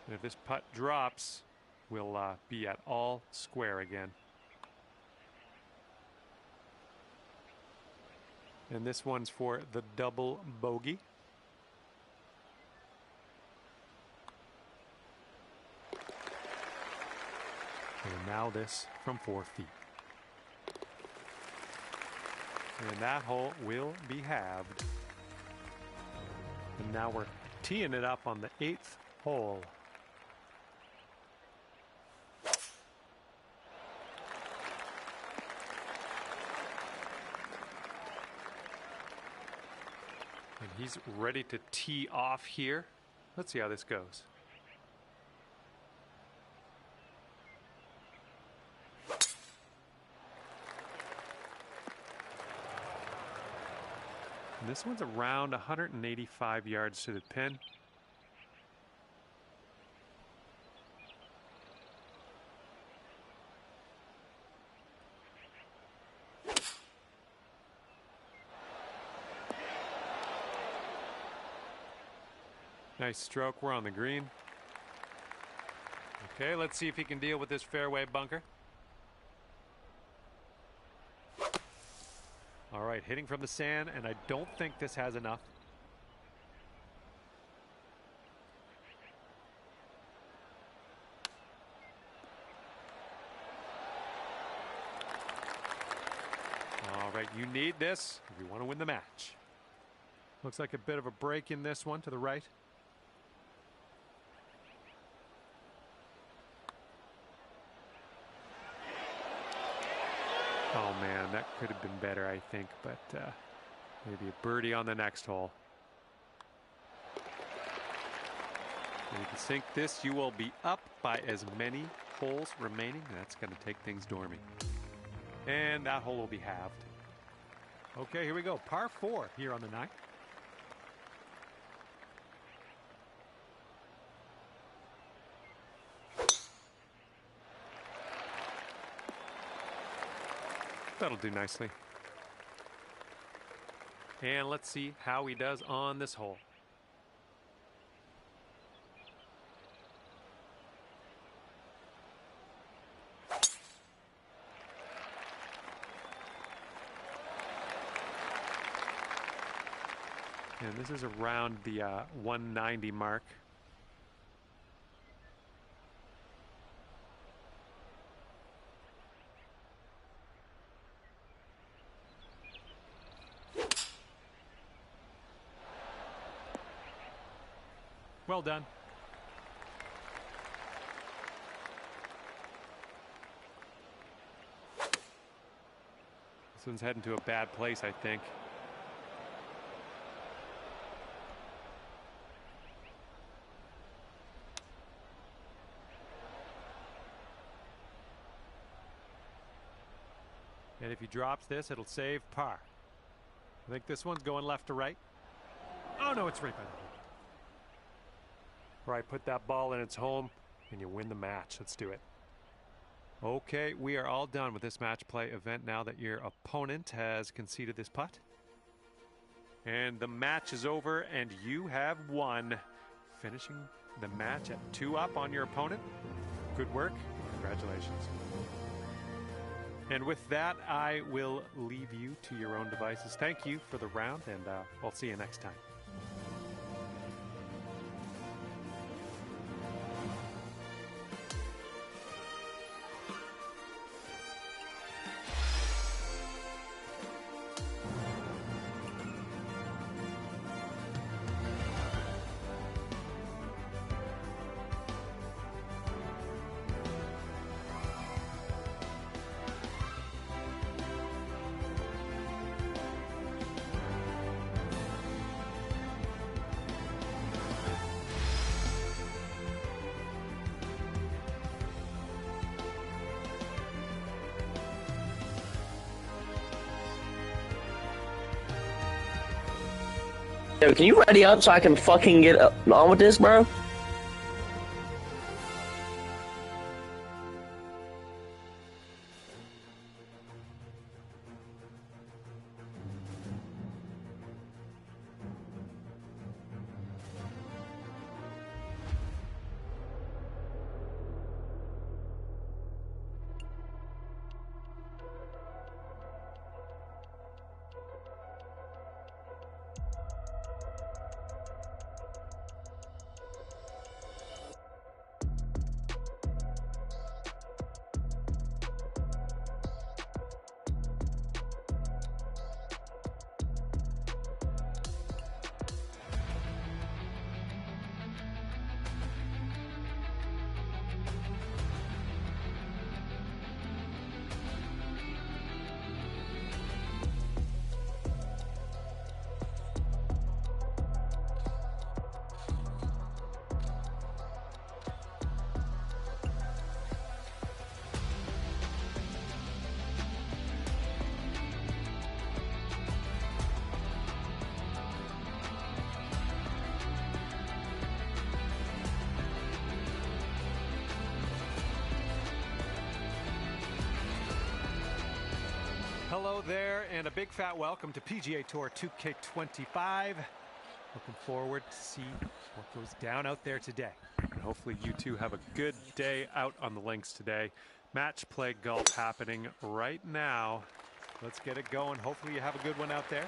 And if this putt drops, we'll be at all square again. And this one's for the double bogey. And now this from 4 feet. And that hole will be halved. And now we're teeing it up on the 8th hole. And he's ready to tee off here. Let's see how this goes. And this one's around 185 yards to the pin. Nice stroke. We're on the green. Okay, let's see if he can deal with this fairway bunker. All right, hitting from the sand, and I don't think this has enough. All right, you need this if you want to win the match. Looks like a bit of a break in this one to the right. Oh man, that could have been better, I think, but maybe a birdie on the next hole. And you can sink this, you will be up by as many holes remaining. That's going to take things dormant. And that hole will be halved. Okay, here we go. Par 4 here on the 9th. That'll do nicely. And let's see how he does on this hole. And this is around the 190 mark. Well done. This one's heading to a bad place, I think. And if he drops this, it'll save par. I think this one's going left to right. Oh no, it's right by the hole. Right, put that ball in its home and you win the match. Let's do it. Okay, we are all done with this match play event now that your opponent has conceded this putt. And the match is over and you have won, finishing the match at 2 up on your opponent. Good work. Congratulations. And with that, I will leave you to your own devices. Thank you for the round, and I'll see you next time. Yo, can you ready up so I can fucking get on with this, bro? Hello there, and a big fat welcome to PGA Tour 2K25. Looking forward to see what goes down out there today. And hopefully you two have a good day out on the links today. Match play golf happening right now. Let's get it going. Hopefully you have a good one out there.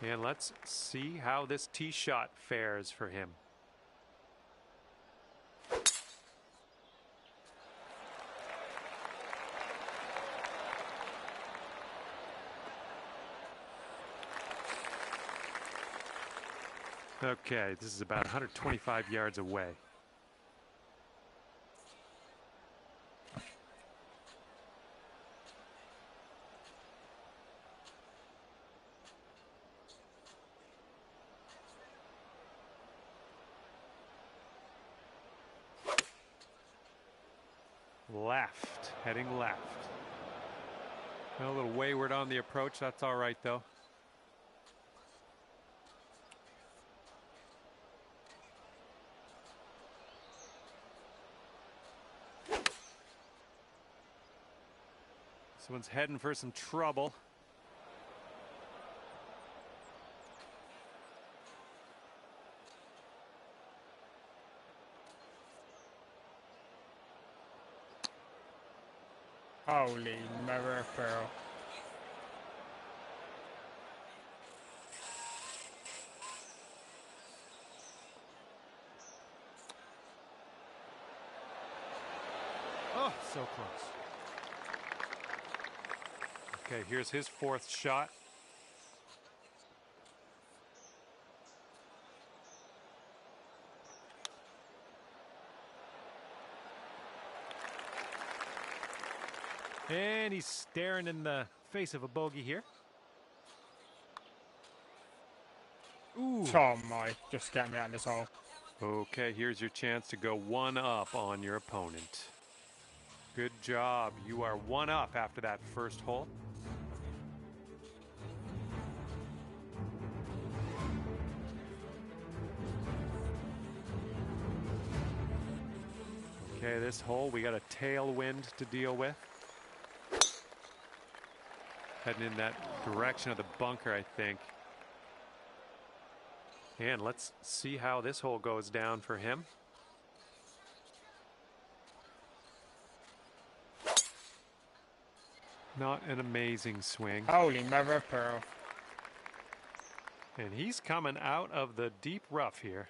And let's see how this tee shot fares for him. Okay, this is about 125 yards away. Left, heading left. A little wayward on the approach, that's all right though. This one's heading for some trouble. Holy mother of pearl. Oh, so close. Okay, here's his fourth shot. And he's staring in the face of a bogey here. Ooh. Oh my, just get me out of this hole. Okay, here's your chance to go one up on your opponent. Good job. You are one up after that first hole. Okay, this hole, we got a tailwind to deal with. Heading in that direction of the bunker, I think. And let's see how this hole goes down for him. Not an amazing swing. Holy mother of pearl. And he's coming out of the deep rough here.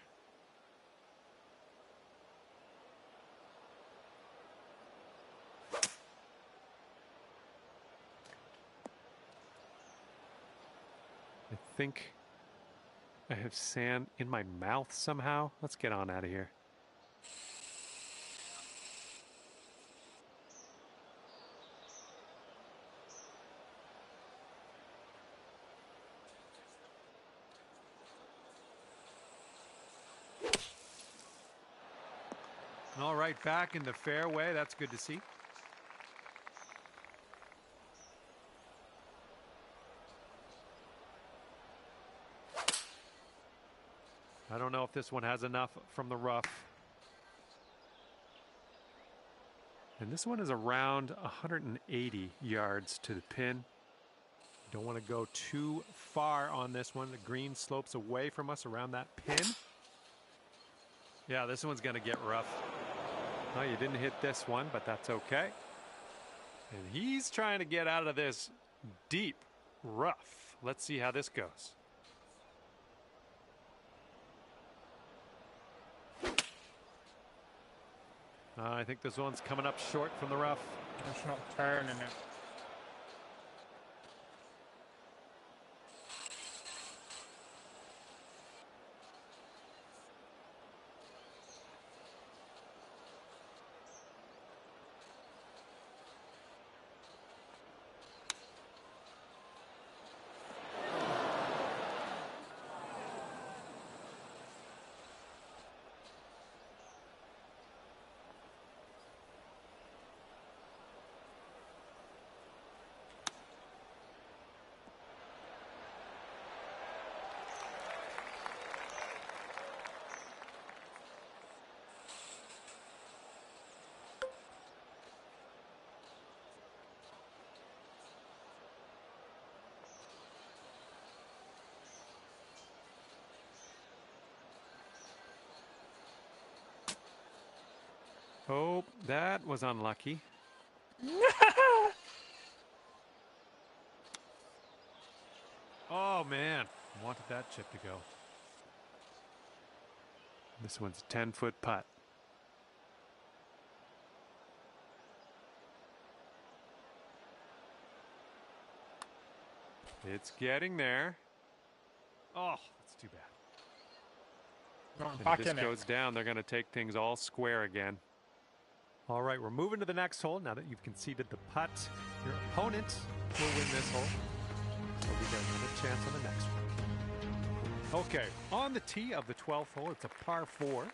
I think I have sand in my mouth somehow. Let's get on out of here. All right, back in the fairway. That's good to see. I don't know if this one has enough from the rough. And this one is around 180 yards to the pin. Don't want to go too far on this one. The green slopes away from us around that pin. Yeah, this one's going to get rough. Oh, you didn't hit this one, but that's okay. And he's trying to get out of this deep rough. Let's see how this goes. I think this one's coming up short from the rough. It's not turning it. Oh, that was unlucky. Oh, man. Wanted that chip to go. This one's a 10-foot putt. It's getting there. Oh, that's too bad. And Back if in this it. goes down, they're going to take things all square again. All right, we're moving to the next hole. Now that you've conceded the putt, your opponent will win this hole. So we get another chance on the next one. Okay, on the tee of the 12th hole, it's a par 4.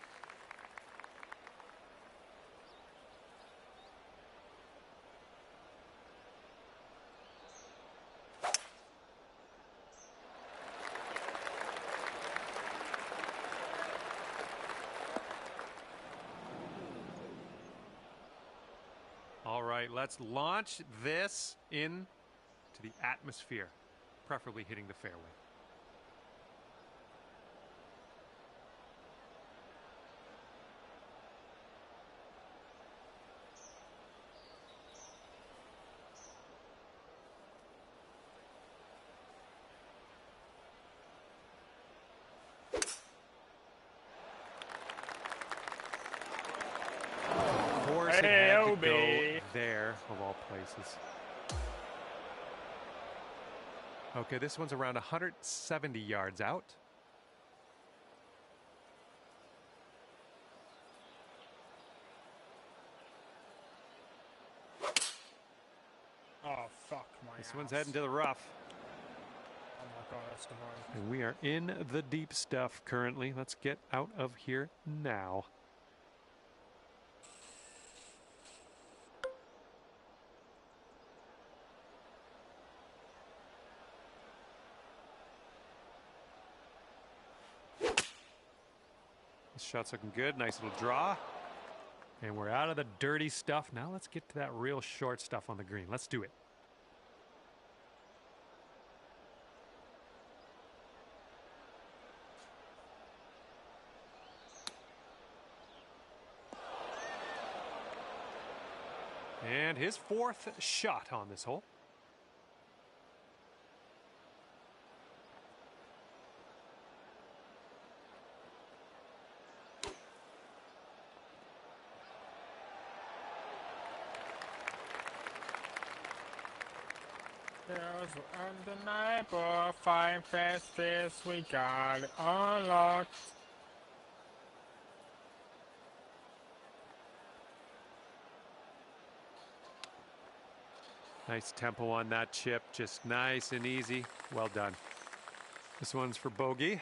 All right, let's launch this into the atmosphere, preferably hitting the fairway. Of course, it had to go there, of all places. Okay, this one's around 170 yards out. Oh, fuck my This ass. one's heading to the rough. Oh my god, that's divine. And we are in the deep stuff currently. Let's get out of here now. This shot's looking good. Nice little draw. And we're out of the dirty stuff. Now let's get to that real short stuff on the green. Let's do it. And his 4th shot on this hole. Girls were undeniable, fine fast fist, we got it unlocked. Nice tempo on that chip, just nice and easy. Well done. This one's for bogey.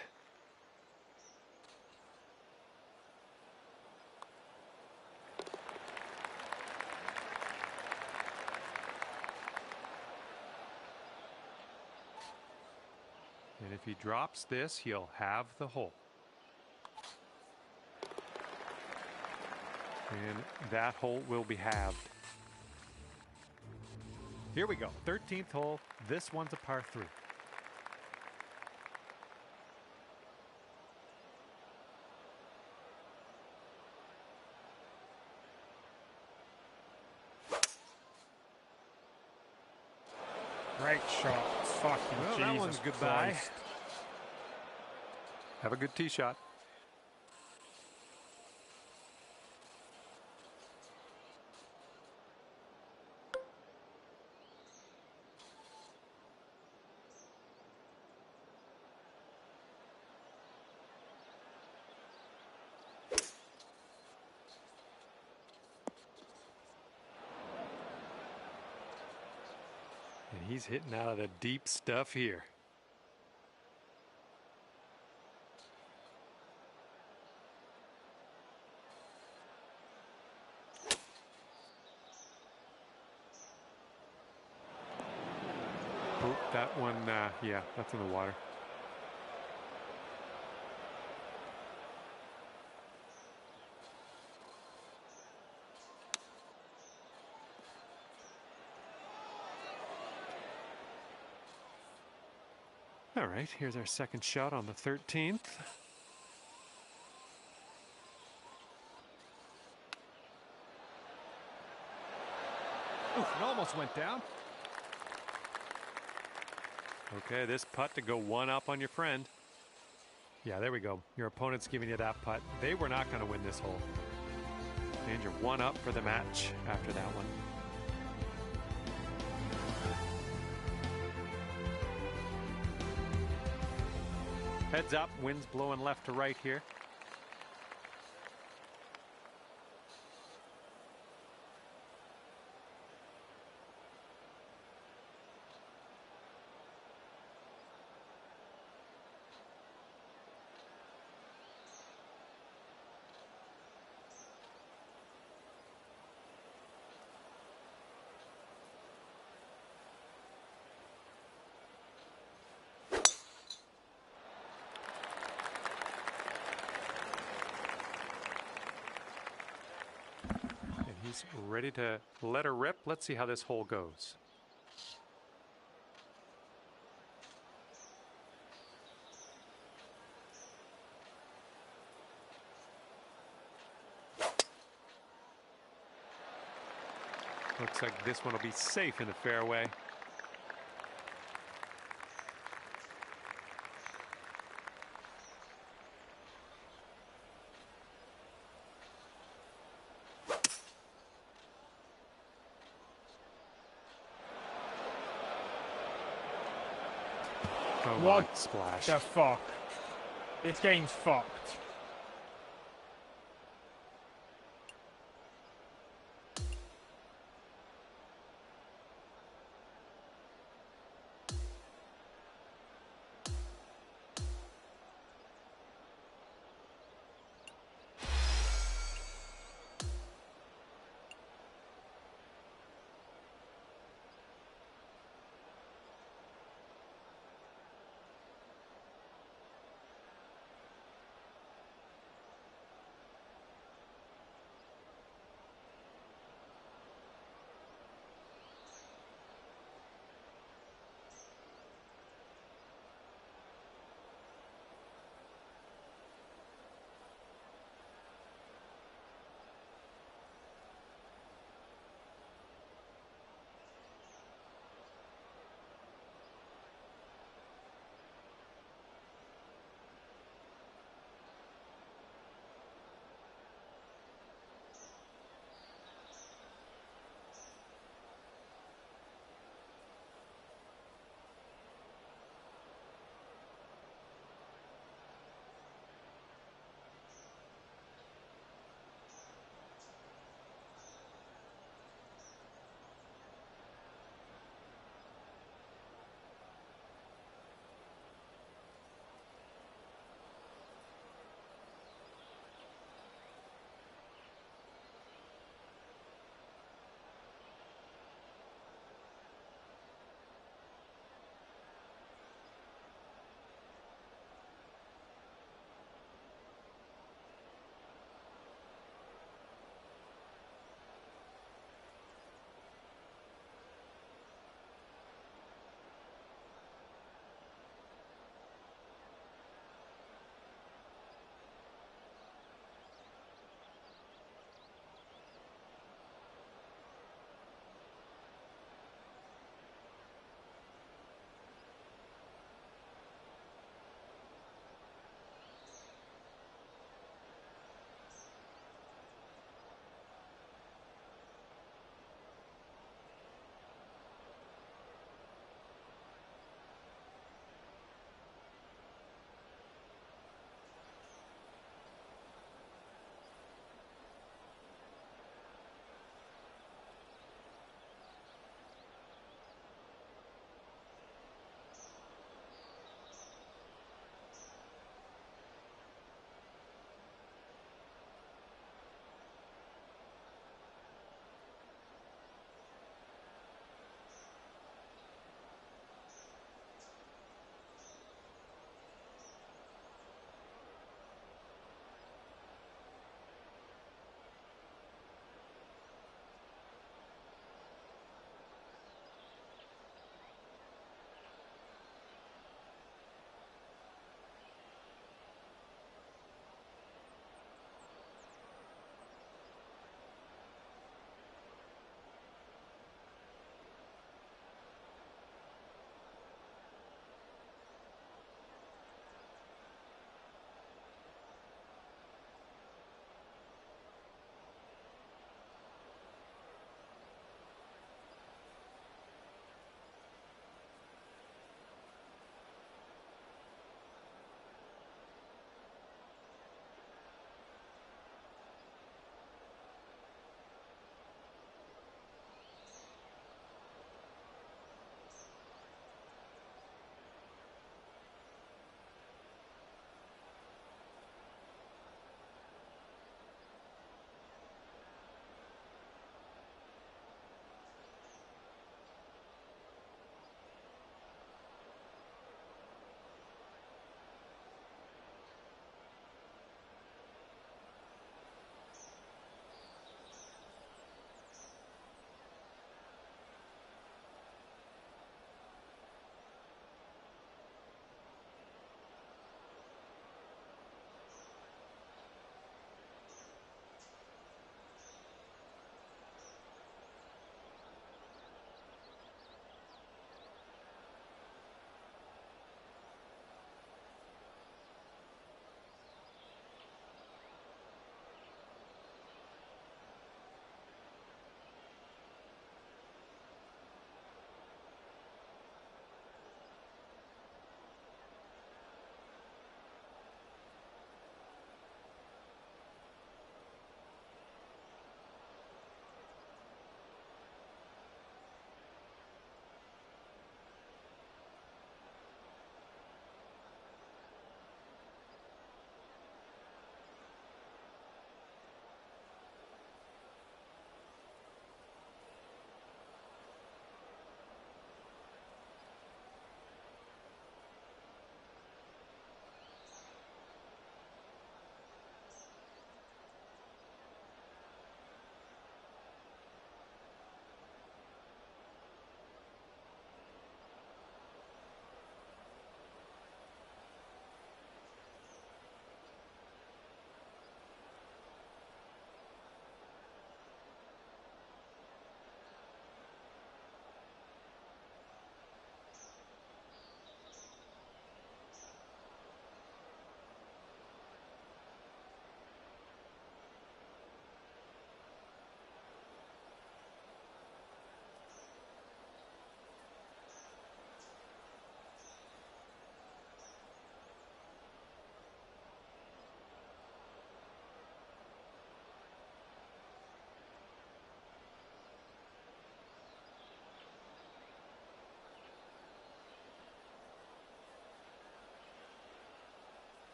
And if he drops this, he'll have the hole. And that hole will be halved. Here we go. 13th hole. This one's a par 3. Great shot. Fucking Well, Jesus that one's goodbye. Christ. Have a good tee shot. And he's hitting out of the deep stuff here. Oh, that one, yeah, that's in the water. All right, here's our second shot on the 13th. Oof, it almost went down. Okay, this putt to go one up on your friend. Yeah, there we go. Your opponent's giving you that putt. They were not going to win this hole. And you're one up for the match after that one. Heads up, wind's blowing left to right here. He's ready to let her rip. Let's see how this hole goes. Looks like this one will be safe in the fairway. Oh, What splash. the fuck? This game's fucked.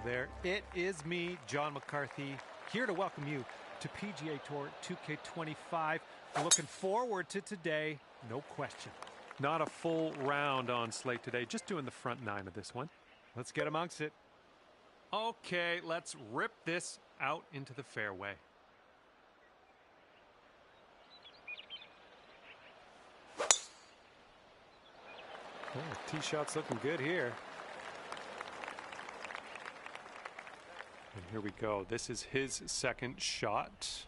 there. It is me, John McCarthy, here to welcome you to PGA Tour 2K25. Looking forward to today, no question. Not a full round on slate today, just doing the front nine of this one. Let's get amongst it. Okay, let's rip this out into the fairway. Oh, tee shot's looking good here. And here we go. This is his second shot.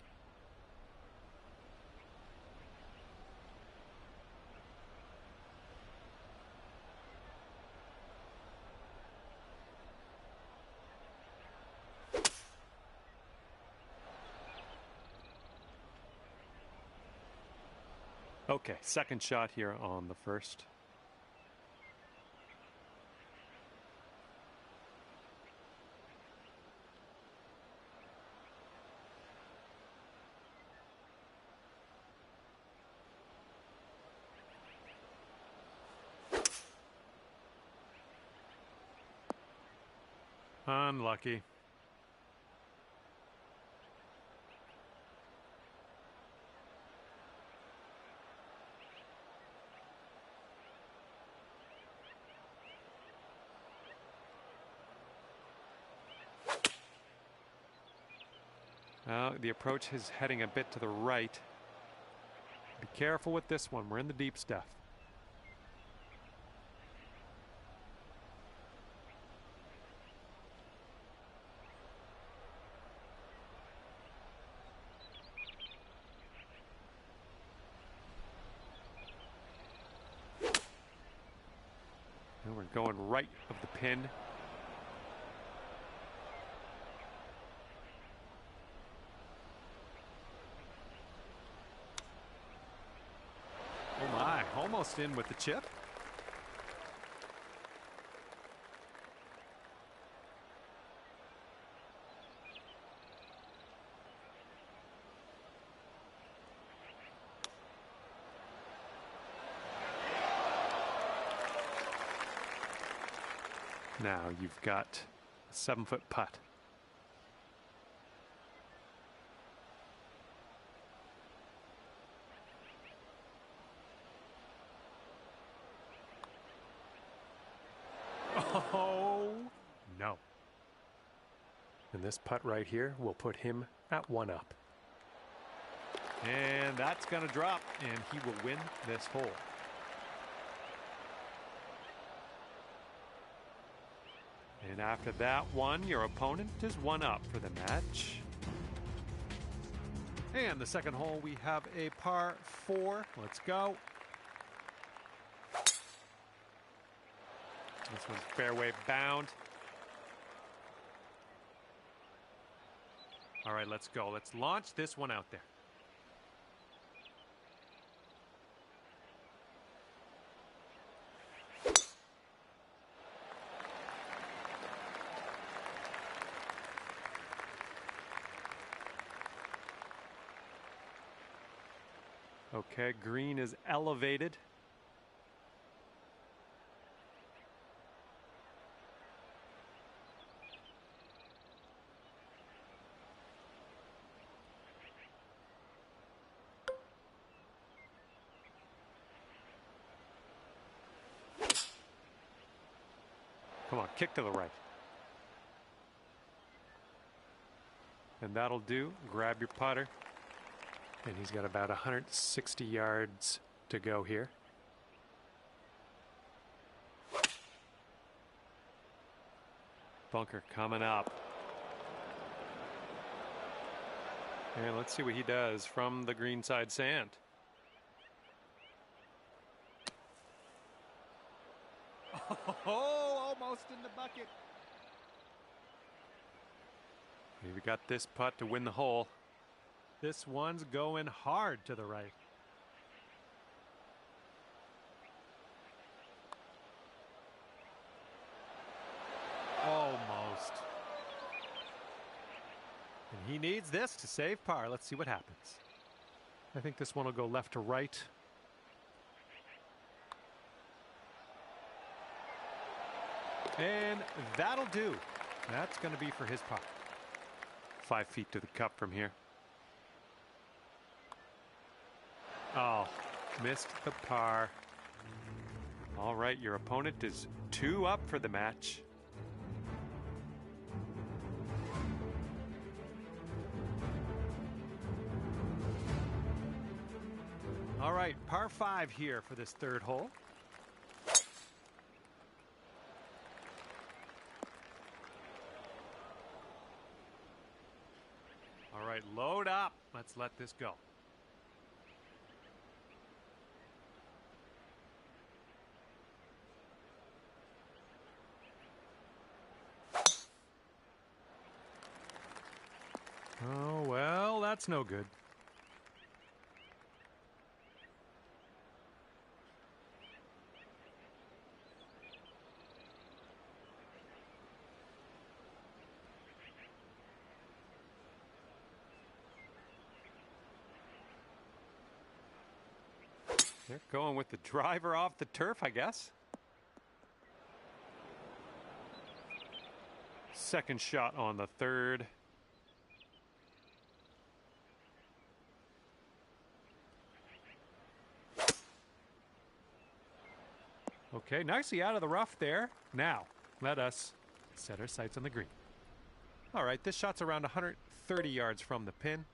Okay, second shot here on the first. Unlucky. The approach is heading a bit to the right. Be careful with this one. We're in the deep stuff. And we're going right of the pin. Oh my, almost in with the chip. Now you've got a 7-foot putt. Oh, no. And this putt right here will put him at 1 up. And that's going to drop, and he will win this hole. And after that one, your opponent is 1 up for the match. And the second hole, we have a par 4. Let's go. This one's fairway bound. All right, let's go. Let's launch this one out there. Okay, green is elevated. Come on, kick to the right. And that'll do. Grab your putter. And he's got about 160 yards to go here. Bunker coming up. And let's see what he does from the greenside sand. Oh, almost in the bucket. We got this putt to win the hole. This one's going hard to the right. Almost. And he needs this to save par. Let's see what happens. I think this one will go left to right. And that'll do. That's going to be for his putt. 5 feet to the cup from here. Oh, missed the par. All right, your opponent is 2 up for the match. All right, par 5 here for this 3rd hole. All right, load up. Let's let this go. Oh, well, that's no good. They're going with the driver off the turf, I guess. Second shot on the 3rd. Okay, nicely out of the rough there. Now, let us set our sights on the green. All right, this shot's around 130 yards from the pin.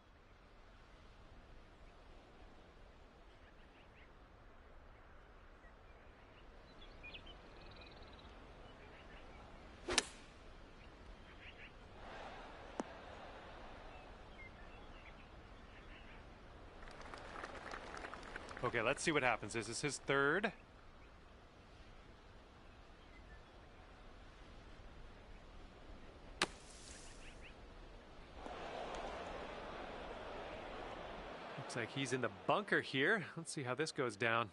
Okay, let's see what happens. This is his 3rd. Looks like he's in the bunker here. Let's see how this goes down.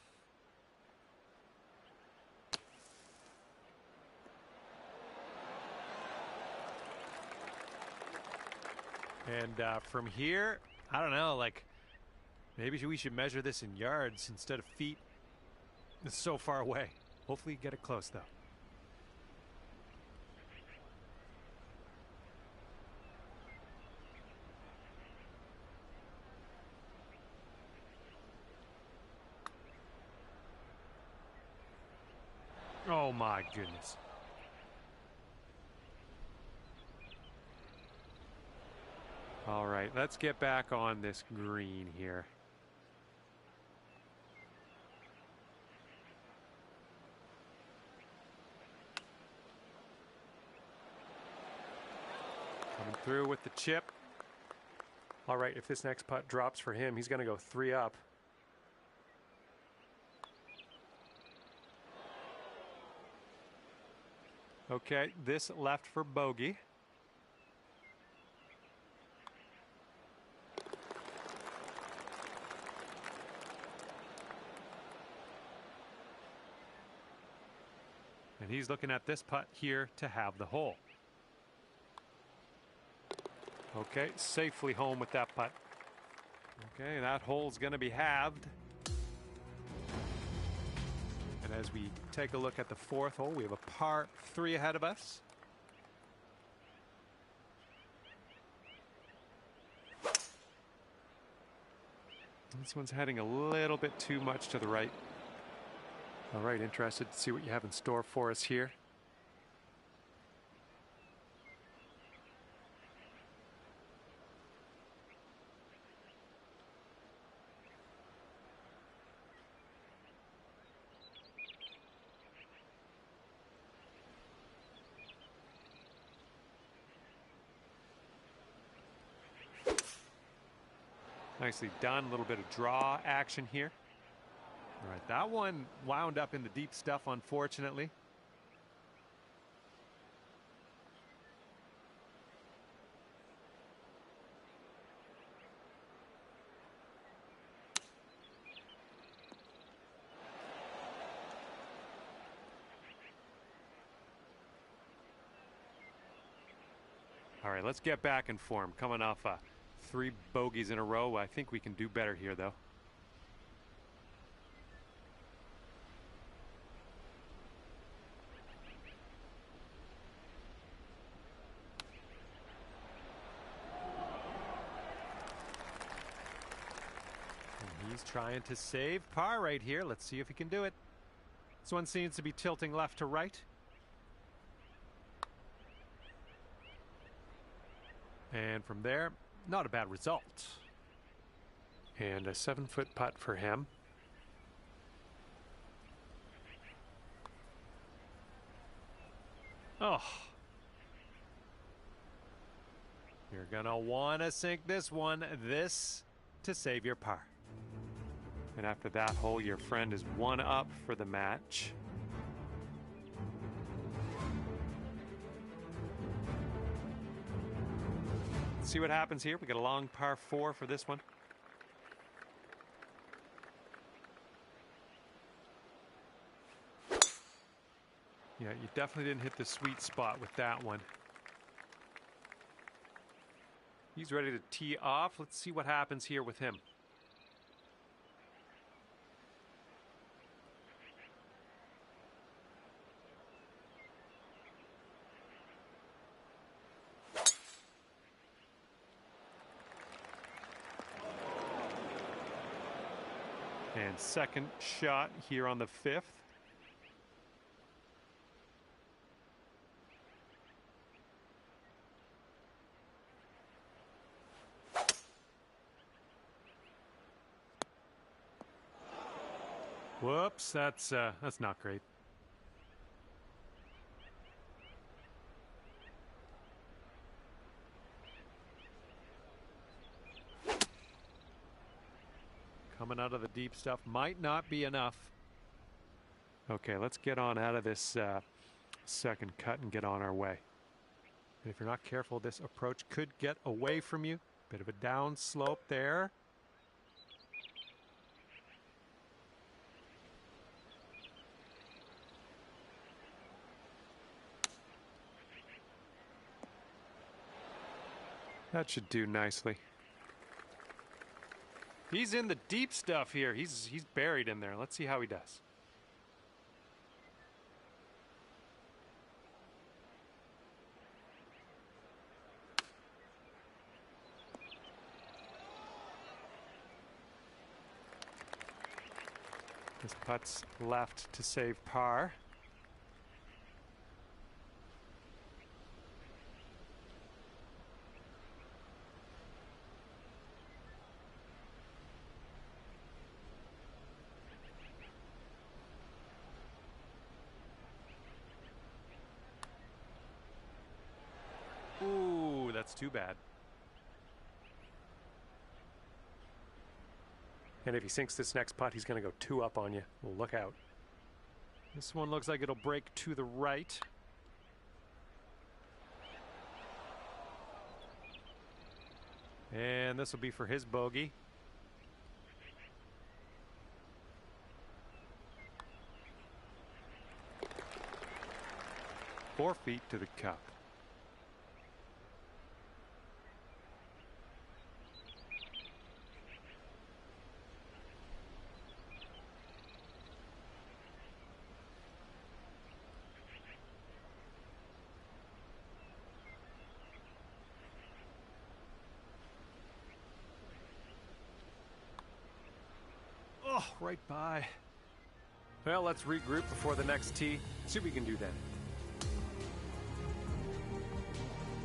And from here, I don't know, like, maybe we should measure this in yards instead of feet. It's so far away. Hopefully get it close, though. Oh, my goodness. All right, let's get back on this green here. Coming through with the chip. All right, if this next putt drops for him, he's going to go 3 up. Okay, this left for bogey. And he's looking at this putt here to have the hole. Okay, safely home with that putt. Okay, that hole's going to be halved. And as we take a look at the 4th hole, we have a par 3 ahead of us. This one's heading a little bit too much to the right. All right, interested to see what you have in store for us here. Nicely done. A little bit of draw action here. All right, that one wound up in the deep stuff, unfortunately. All right, let's get back in form. Coming off 3 bogeys in a row. I think we can do better here, though. He's trying to save par right here. Let's see if he can do it. This one seems to be tilting left to right. And from there, not a bad result. And a 7-foot putt for him. Oh. You're gonna wanna sink this one. This to save your par. And after that hole, your friend is 1 up for the match. Let's see what happens here. We got a long par 4 for this one. Yeah, you definitely didn't hit the sweet spot with that one. He's ready to tee off. Let's see what happens here with him. And second shot here on the 5th. Whoops, that's not great. Coming out of the deep stuff might not be enough. Okay, let's get on out of this second cut and get on our way. And if you're not careful, this approach could get away from you. Bit of a down slope there. That should do nicely. He's in the deep stuff here. He's buried in there. Let's see how he does. This putt's left to save par. Ooh, that's too bad. And if he sinks this next putt, he's going to go 2 up on you. Well, look out. This one looks like it'll break to the right. And this will be for his bogey. Four feet to the cup. Oh, right by. Well, let's regroup before the next tee. See what we can do then.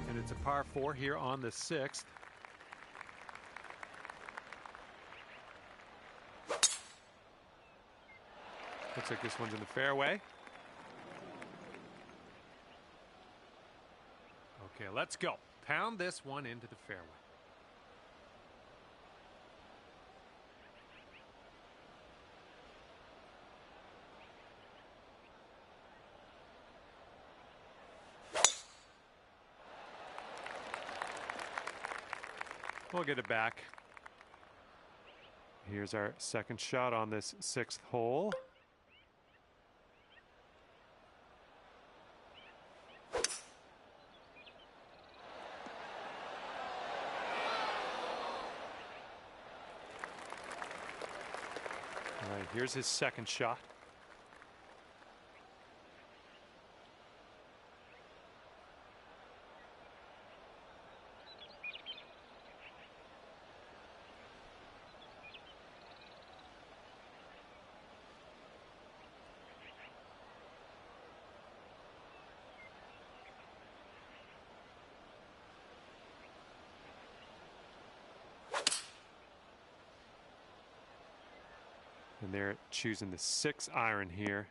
And it's a par 4 here on the 6th. Looks like this one's in the fairway. Okay, let's go. Pound this one into the fairway. We'll get it back. Here's our second shot on this 6th hole. All right, here's his second shot. And they're choosing the 6-iron here.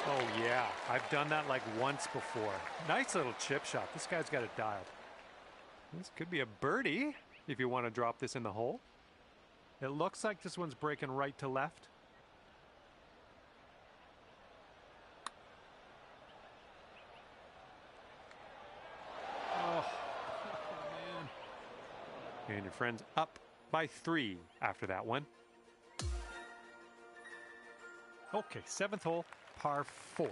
Oh yeah, I've done that like once before. Nice little chip shot. This guy's got it dialed. This could be a birdie if you want to drop this in the hole. It looks like this one's breaking right to left. Oh, man. And your friend's up by 3 after that one. Okay, 7th hole, par 4.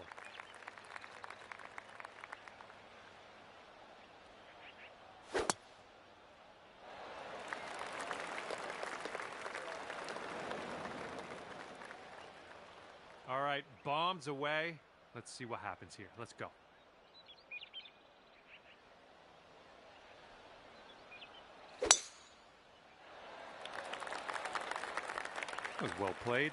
All right, bombs away. Let's see what happens here. Let's go. That was well played.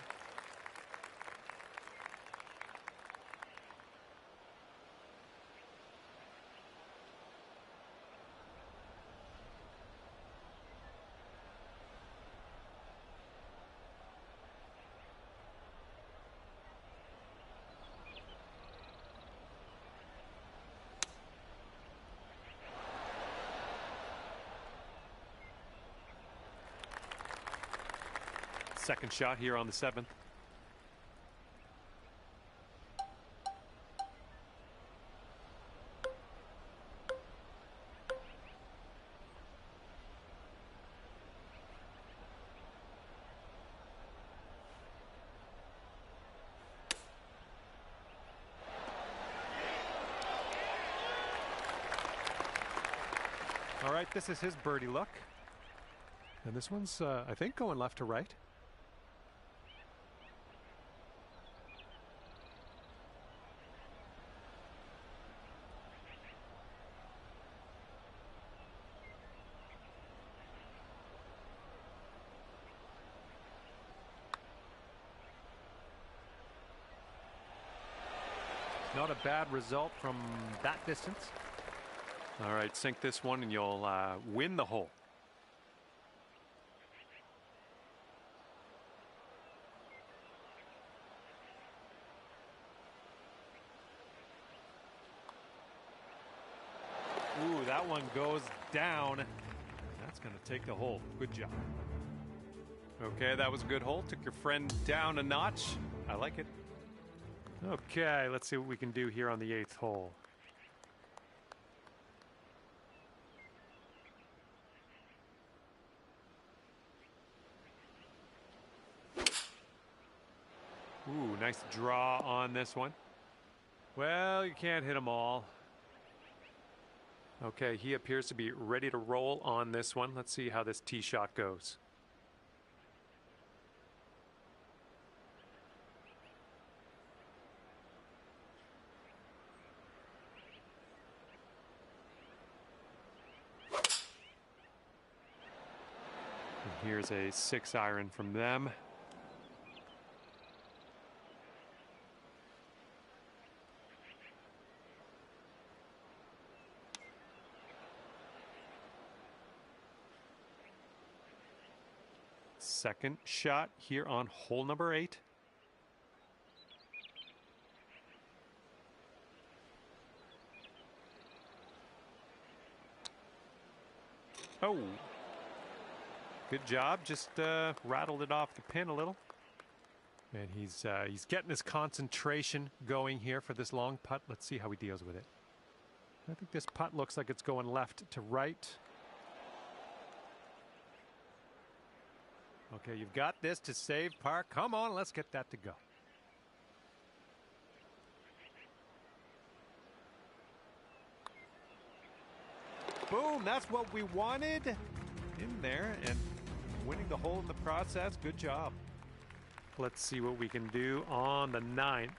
Second shot here on the 7th. All right, this is his birdie look. And this one's, I think, going left to right. Not a bad result from that distance. All right, sink this one and you'll win the hole. Ooh, that one goes down. That's going to take the hole. Good job. Okay, that was a good hole. Took your friend down a notch. I like it. Okay, let's see what we can do here on the 8th hole. Ooh, nice draw on this one. Well, you can't hit them all. Okay, he appears to be ready to roll on this one. Let's see how this tee shot goes. And here's a 6-iron from them. Second shot here on hole number 8. Oh, good job. Just rattled it off the pin a little. And he's getting his concentration going here for this long putt. Let's see how he deals with it. I think this putt looks like it's going left to right. Okay, you've got this to save par. Come on, let's get that to go. Boom, that's what we wanted in there, and winning the hole in the process. Good job. Let's see what we can do on the 9th.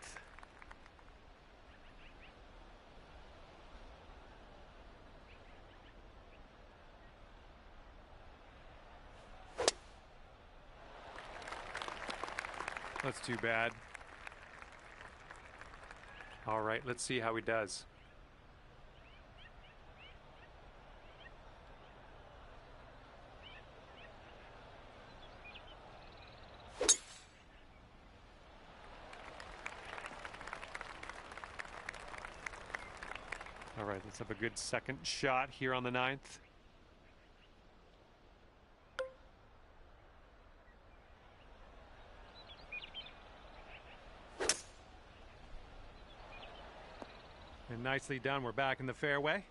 That's too bad. All right, let's see how he does. All right, let's have a good second shot here on the 9th. And nicely done. We're back in the fairway.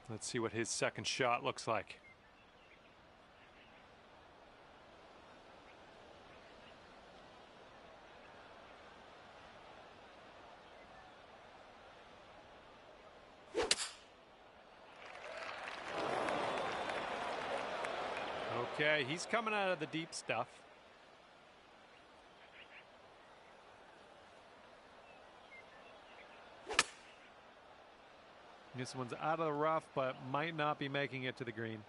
Let's see what his second shot looks like. Okay, he's coming out of the deep stuff. This one's out of the rough, but might not be making it to the green.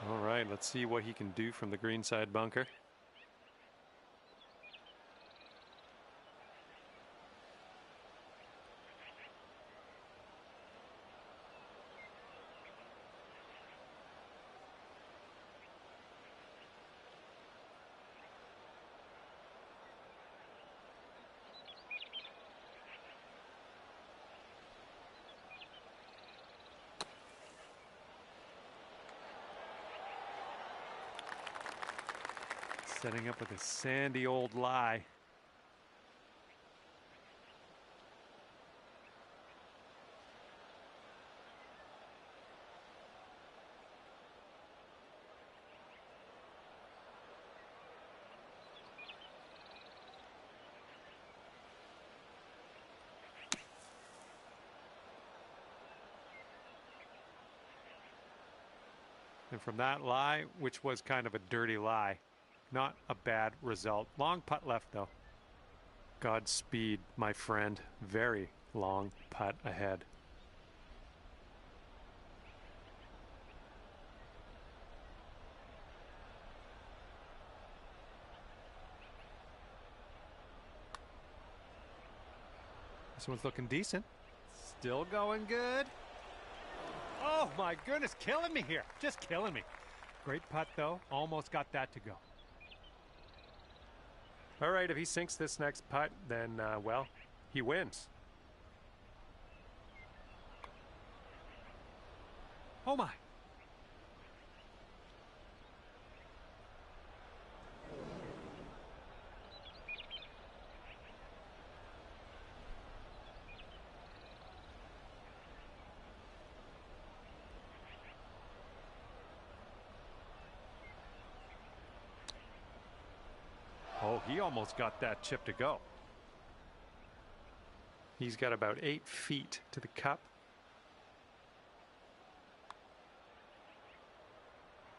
All right, let's see what he can do from the greenside bunker. Setting up with a sandy old lie. And from that lie, which was kind of a dirty lie, not a bad result. Long putt left, though. Godspeed, my friend. Very long putt ahead. This one's looking decent. Still going good. Oh, my goodness. Killing me here. Just killing me. Great putt, though. Almost got that to go. All right, if he sinks this next putt, then, well, he wins. Oh, my. Oh, he almost got that chip to go. He's got about 8 feet to the cup.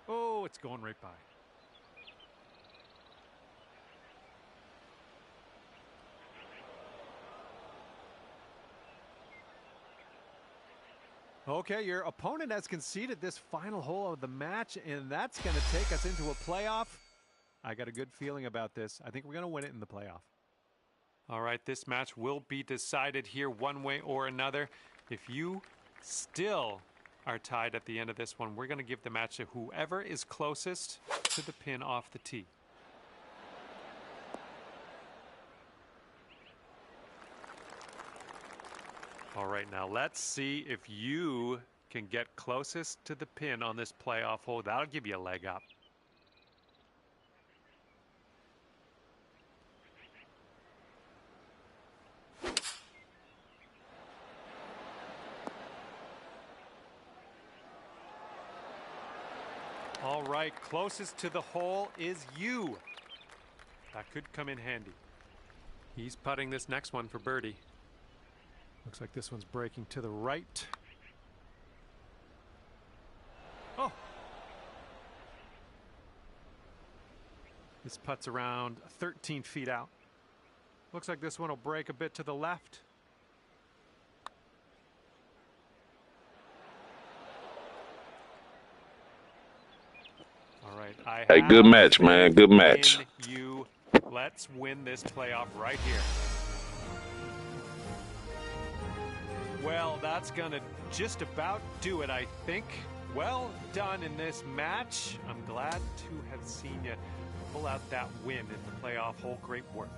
Oh, it's going right by. Okay, your opponent has conceded this final hole of the match, and that's going to take us into a playoff. I got a good feeling about this. I think we're going to win it in the playoff. All right, this match will be decided here one way or another. If you still are tied at the end of this one, we're going to give the match to whoever is closest to the pin off the tee. All right, now let's see if you can get closest to the pin on this playoff hole. That'll give you a leg up. All right, closest to the hole is you. That could come in handy. He's putting this next one for birdie. Looks like this one's breaking to the right. Oh! This putt's around 13 feet out. Looks like this one will break a bit to the left. All right. Hey, good match, man. Good match. Let's win this playoff right here. Well, that's going to just about do it, I think. Well done in this match. I'm glad to have seen you pull out that win in the playoff hole. Great work.